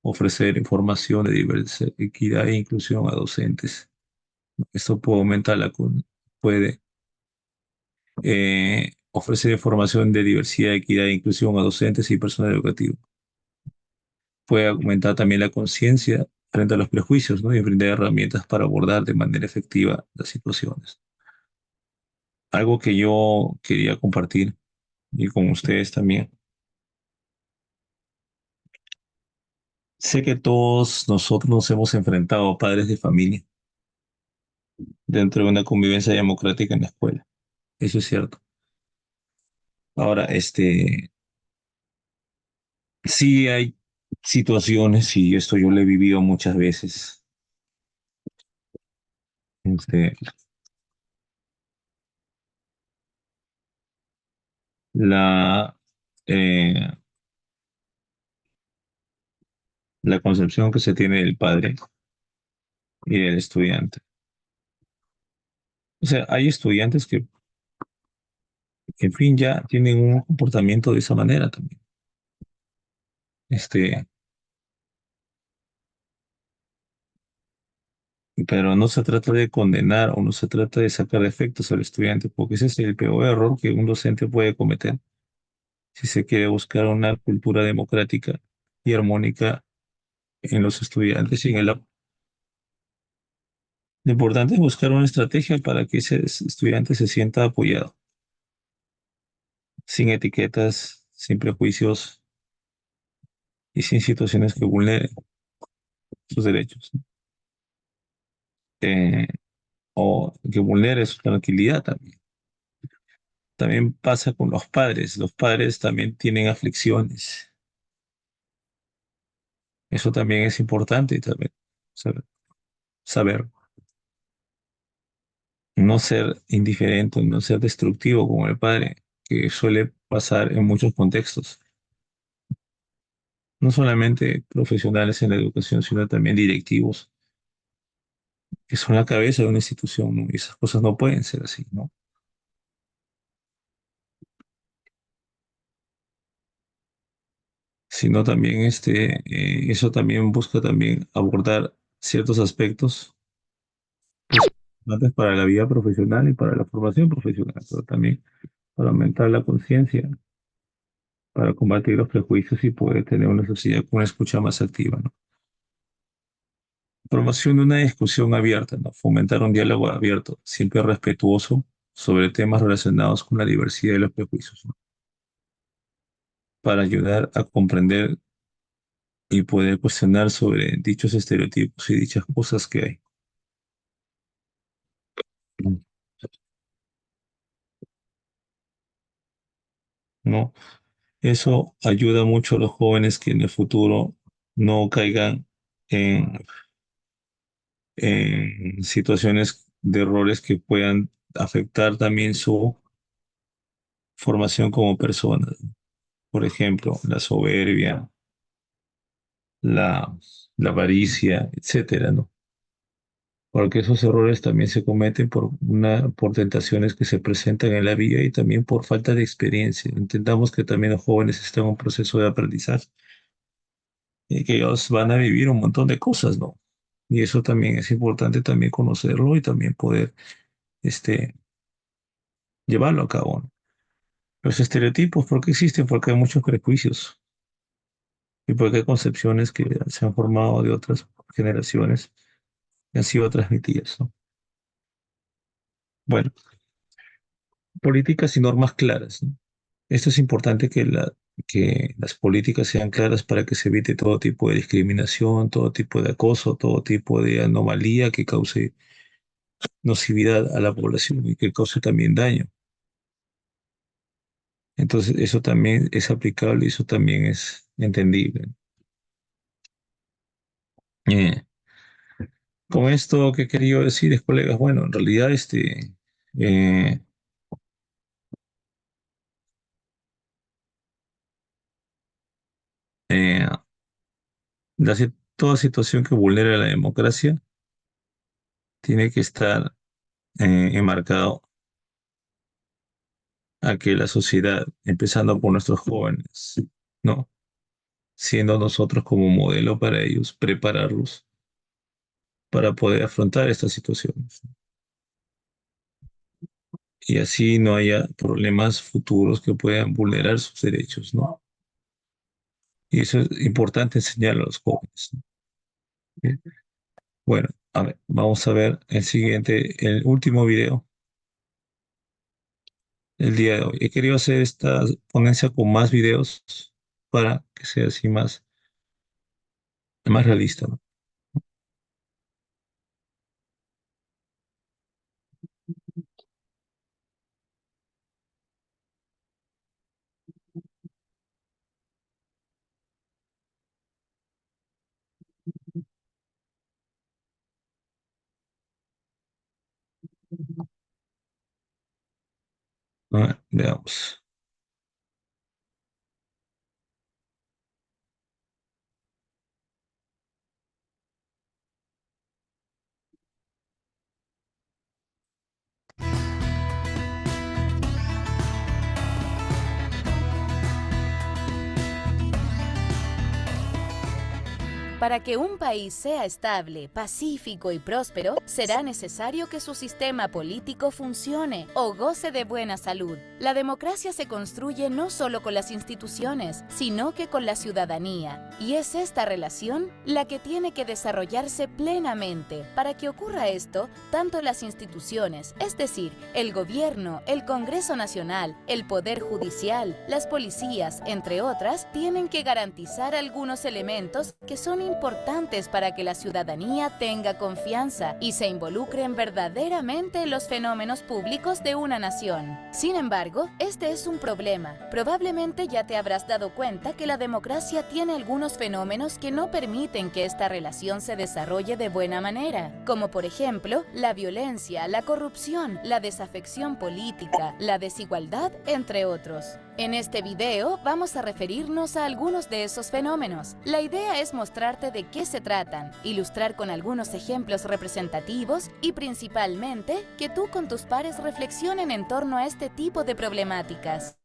ofrecer información de diversidad, equidad e inclusión a docentes. Esto puede aumentar puede ofrecer información de diversidad, equidad e inclusión a docentes y personal educativo. Puede aumentar también la conciencia frente a los prejuicios, ¿no? Y brindar herramientas para abordar de manera efectiva las situaciones. Algo que yo quería compartir y con ustedes también. Sé que todos nosotros nos hemos enfrentado a padres de familia dentro de una convivencia democrática en la escuela. Eso es cierto. Ahora, sí hay situaciones, y esto yo lo he vivido muchas veces, este, la, eh, la concepción que se tiene del padre y del estudiante. O sea, hay estudiantes que, en fin, ya tienen un comportamiento de esa manera también. Este, pero no se trata de condenar o no se trata de sacar efectos al estudiante, porque ese es el peor error que un docente puede cometer si se quiere buscar una cultura democrática y armónica en los estudiantes y en el aula. Lo importante es buscar una estrategia para que ese estudiante se sienta apoyado, sin etiquetas, sin prejuicios y sin situaciones que vulneren sus derechos, eh, o que vulnere su tranquilidad también. También pasa con los padres. Los padres también tienen aflicciones. Eso también es importante también saber. No ser indiferente, no ser destructivo como el padre, que suele pasar en muchos contextos. No solamente profesionales en la educación, sino también directivos, que son la cabeza de una institución, ¿no? Y esas cosas no pueden ser así, ¿no? Sino también eso también busca también abordar ciertos aspectos importantes para la vida profesional y para la formación profesional, pero también para aumentar la conciencia, para combatir los prejuicios y poder tener una sociedad con una escucha más activa, ¿no? Promoción de una discusión abierta, ¿no? Fomentar un diálogo abierto, siempre respetuoso, sobre temas relacionados con la diversidad y los prejuicios, ¿no? Para ayudar a comprender y poder cuestionar sobre dichos estereotipos y dichas cosas que hay, ¿no? Eso ayuda mucho a los jóvenes que en el futuro no caigan en, en situaciones de errores que puedan afectar también su formación como personas. Por ejemplo, la soberbia, la, la avaricia, etcétera, ¿no? Porque esos errores también se cometen por tentaciones que se presentan en la vida y también por falta de experiencia. Entendamos que también los jóvenes están en un proceso de aprendizaje y que ellos van a vivir un montón de cosas, ¿no? Y eso también es importante también conocerlo y también poder este, llevarlo a cabo, ¿no? Los estereotipos, ¿por qué existen? Porque hay muchos prejuicios y porque hay concepciones que se han formado de otras generaciones y han sido transmitidas, ¿no? Bueno, políticas y normas claras, ¿no? Esto es importante que las políticas sean claras para que se evite todo tipo de discriminación, todo tipo de acoso, todo tipo de anomalía que cause nocividad a la población y que cause también daño. Entonces, eso también es aplicable y eso también es entendible. Eh, con esto que he querido decir, colegas, bueno, en realidad eh, eh, toda situación que vulnere la democracia tiene que estar enmarcado a que la sociedad, empezando por nuestros jóvenes, ¿no? Siendo nosotros como modelo para ellos, prepararlos para poder afrontar estas situaciones. y así no haya problemas futuros que puedan vulnerar sus derechos, ¿no? Y eso es importante enseñar a los jóvenes, ¿no? Bien. Bueno, a ver, vamos a ver el siguiente, el último video del día de hoy. He querido hacer esta ponencia con más videos para que sea así más realista, ¿no? A ver, veamos. Para que un país sea estable, pacífico y próspero, será necesario que su sistema político funcione o goce de buena salud. La democracia se construye no solo con las instituciones, sino que con la ciudadanía. Y es esta relación la que tiene que desarrollarse plenamente. Para que ocurra esto, tanto las instituciones, es decir, el gobierno, el Congreso Nacional, el Poder Judicial, las policías, entre otras, tienen que garantizar algunos elementos que son importantes para que la ciudadanía tenga confianza y se involucren verdaderamente en los fenómenos públicos de una nación. Sin embargo, este es un problema. Probablemente ya te habrás dado cuenta que la democracia tiene algunos fenómenos que no permiten que esta relación se desarrolle de buena manera, como por ejemplo, la violencia, la corrupción, la desafección política, la desigualdad, entre otros. En este video vamos a referirnos a algunos de esos fenómenos. La idea es mostrarte de qué se tratan, ilustrar con algunos ejemplos representativos y principalmente que tú con tus pares reflexionen en torno a este tipo de problemáticas.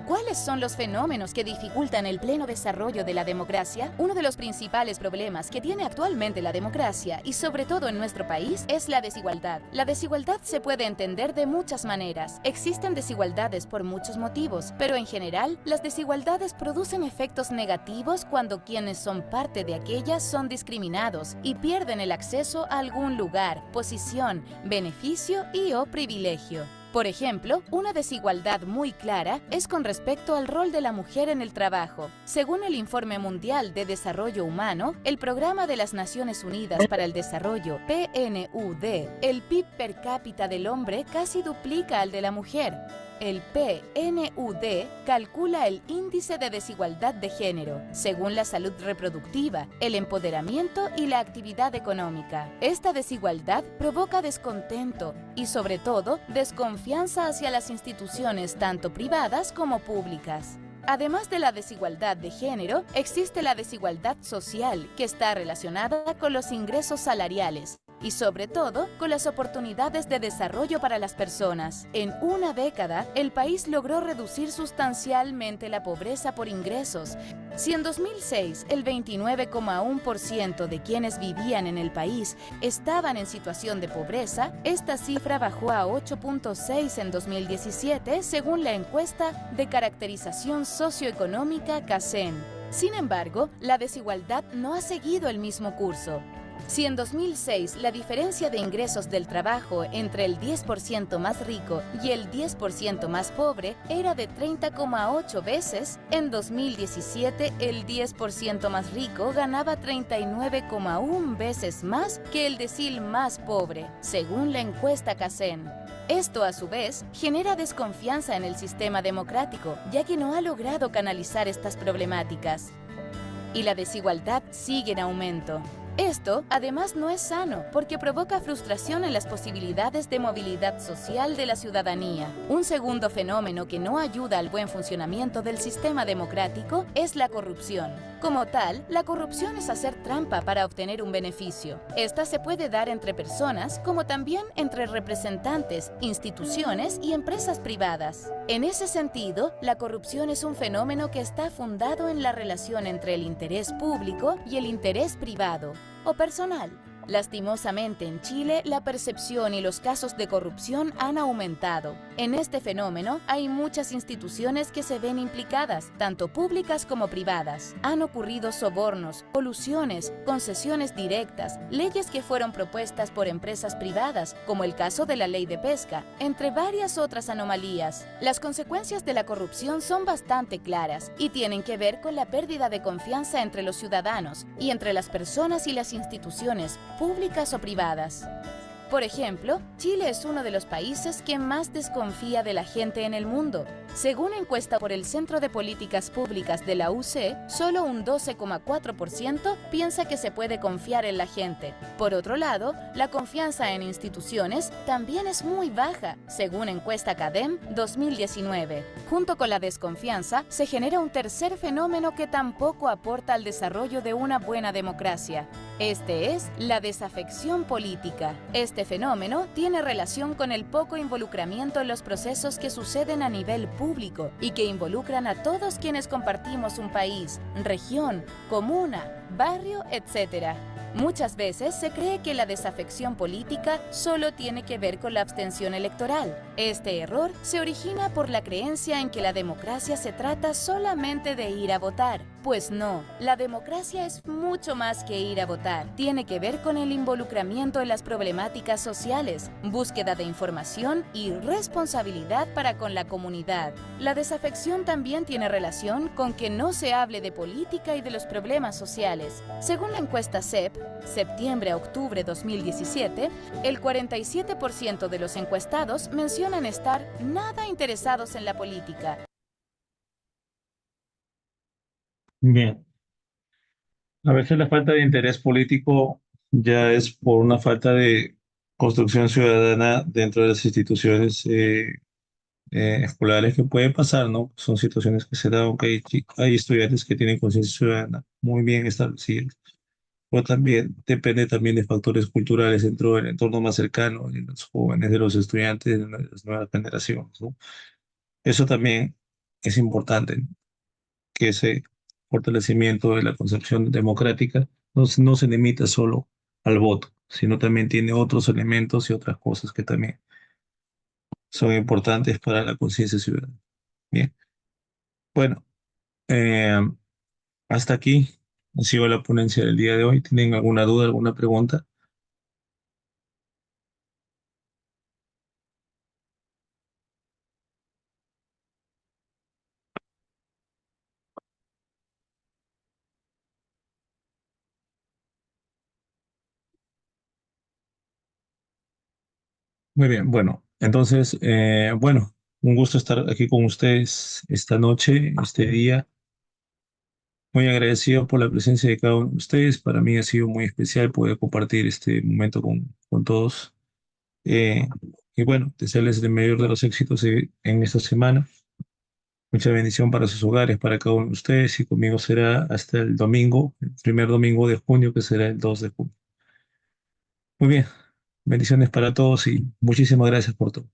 ¿Cuáles son los fenómenos que dificultan el pleno desarrollo de la democracia? Uno de los principales problemas que tiene actualmente la democracia, y sobre todo en nuestro país, es la desigualdad. La desigualdad se puede entender de muchas maneras. Existen desigualdades por muchos motivos, pero en general, las desigualdades producen efectos negativos cuando quienes son parte de aquellas son discriminados y pierden el acceso a algún lugar, posición, beneficio o privilegio. Por ejemplo, una desigualdad muy clara es con respecto al rol de la mujer en el trabajo. Según el Informe Mundial de Desarrollo Humano, el Programa de las Naciones Unidas para el Desarrollo, PNUD, el PIB per cápita del hombre casi duplica al de la mujer. El PNUD calcula el índice de desigualdad de género, según la salud reproductiva, el empoderamiento y la actividad económica. Esta desigualdad provoca descontento y, sobre todo, desconfianza hacia las instituciones tanto privadas como públicas. Además de la desigualdad de género, existe la desigualdad social, que está relacionada con los ingresos salariales y sobre todo con las oportunidades de desarrollo para las personas. En una década, el país logró reducir sustancialmente la pobreza por ingresos. Si en 2006 el 29,1% de quienes vivían en el país estaban en situación de pobreza, esta cifra bajó a 8,6% en 2017 según la encuesta de caracterización socioeconómica CACEN. Sin embargo, la desigualdad no ha seguido el mismo curso. Si en 2006 la diferencia de ingresos del trabajo entre el 10% más rico y el 10% más pobre era de 30,8 veces, en 2017 el 10% más rico ganaba 39,1 veces más que el decil más pobre, según la encuesta CACEN. Esto, a su vez, genera desconfianza en el sistema democrático, ya que no ha logrado canalizar estas problemáticas. Y la desigualdad sigue en aumento. Esto, además, no es sano, porque provoca frustración en las posibilidades de movilidad social de la ciudadanía. Un segundo fenómeno que no ayuda al buen funcionamiento del sistema democrático es la corrupción. Como tal, la corrupción es hacer trampa para obtener un beneficio. Esta se puede dar entre personas, como también entre representantes, instituciones y empresas privadas. En ese sentido, la corrupción es un fenómeno que está fundado en la relación entre el interés público y el interés privado o personal. Lastimosamente, en Chile, la percepción y los casos de corrupción han aumentado. En este fenómeno hay muchas instituciones que se ven implicadas, tanto públicas como privadas. Han ocurrido sobornos, colusiones, concesiones directas, leyes que fueron propuestas por empresas privadas, como el caso de la ley de pesca, entre varias otras anomalías. Las consecuencias de la corrupción son bastante claras y tienen que ver con la pérdida de confianza entre los ciudadanos y entre las personas y las instituciones públicas o privadas. Por ejemplo, Chile es uno de los países que más desconfía de la gente en el mundo. Según encuesta por el Centro de Políticas Públicas de la UC, solo un 12,4% piensa que se puede confiar en la gente. Por otro lado, la confianza en instituciones también es muy baja, según encuesta CADEM 2019. Junto con la desconfianza, se genera un tercer fenómeno que tampoco aporta al desarrollo de una buena democracia. Este es la desafección política. Este fenómeno tiene relación con el poco involucramiento en los procesos que suceden a nivel público y que involucran a todos quienes compartimos un país, región, comuna, barrio, etc. Muchas veces se cree que la desafección política solo tiene que ver con la abstención electoral. Este error se origina por la creencia en que la democracia se trata solamente de ir a votar. Pues no, la democracia es mucho más que ir a votar. Tiene que ver con el involucramiento en las problemáticas sociales, búsqueda de información y responsabilidad para con la comunidad. La desafección también tiene relación con que no se hable de política y de los problemas sociales. Según la encuesta CEP, septiembre a octubre 2017, el 47% de los encuestados mencionan estar nada interesados en la política. Bien, a veces la falta de interés político ya es por una falta de construcción ciudadana dentro de las instituciones escolares que puede pasar, ¿no? Son situaciones que se dan, aunque hay estudiantes que tienen conciencia ciudadana muy bien establecidas. O también depende también de factores culturales dentro del entorno más cercano, de los jóvenes, de los estudiantes, de las nuevas generaciones, ¿no? Eso también es importante, ¿no? Que ese fortalecimiento de la concepción democrática no se limita solo al voto, sino también tiene otros elementos y otras cosas que también son importantes para la conciencia ciudadana. Bien, bueno, eh, hasta aquí ha sido la ponencia del día de hoy. ¿Tienen alguna duda, alguna pregunta? Muy bien, bueno, entonces, bueno, un gusto estar aquí con ustedes esta noche, este día. Muy agradecido por la presencia de cada uno de ustedes. Para mí ha sido muy especial poder compartir este momento con todos. Eh, y bueno, desearles el mayor de los éxitos en esta semana. Mucha bendición para sus hogares, para cada uno de ustedes. Y conmigo será hasta el domingo, el primer domingo de junio, que será el 2 de junio. Muy bien, bendiciones para todos y muchísimas gracias por todo.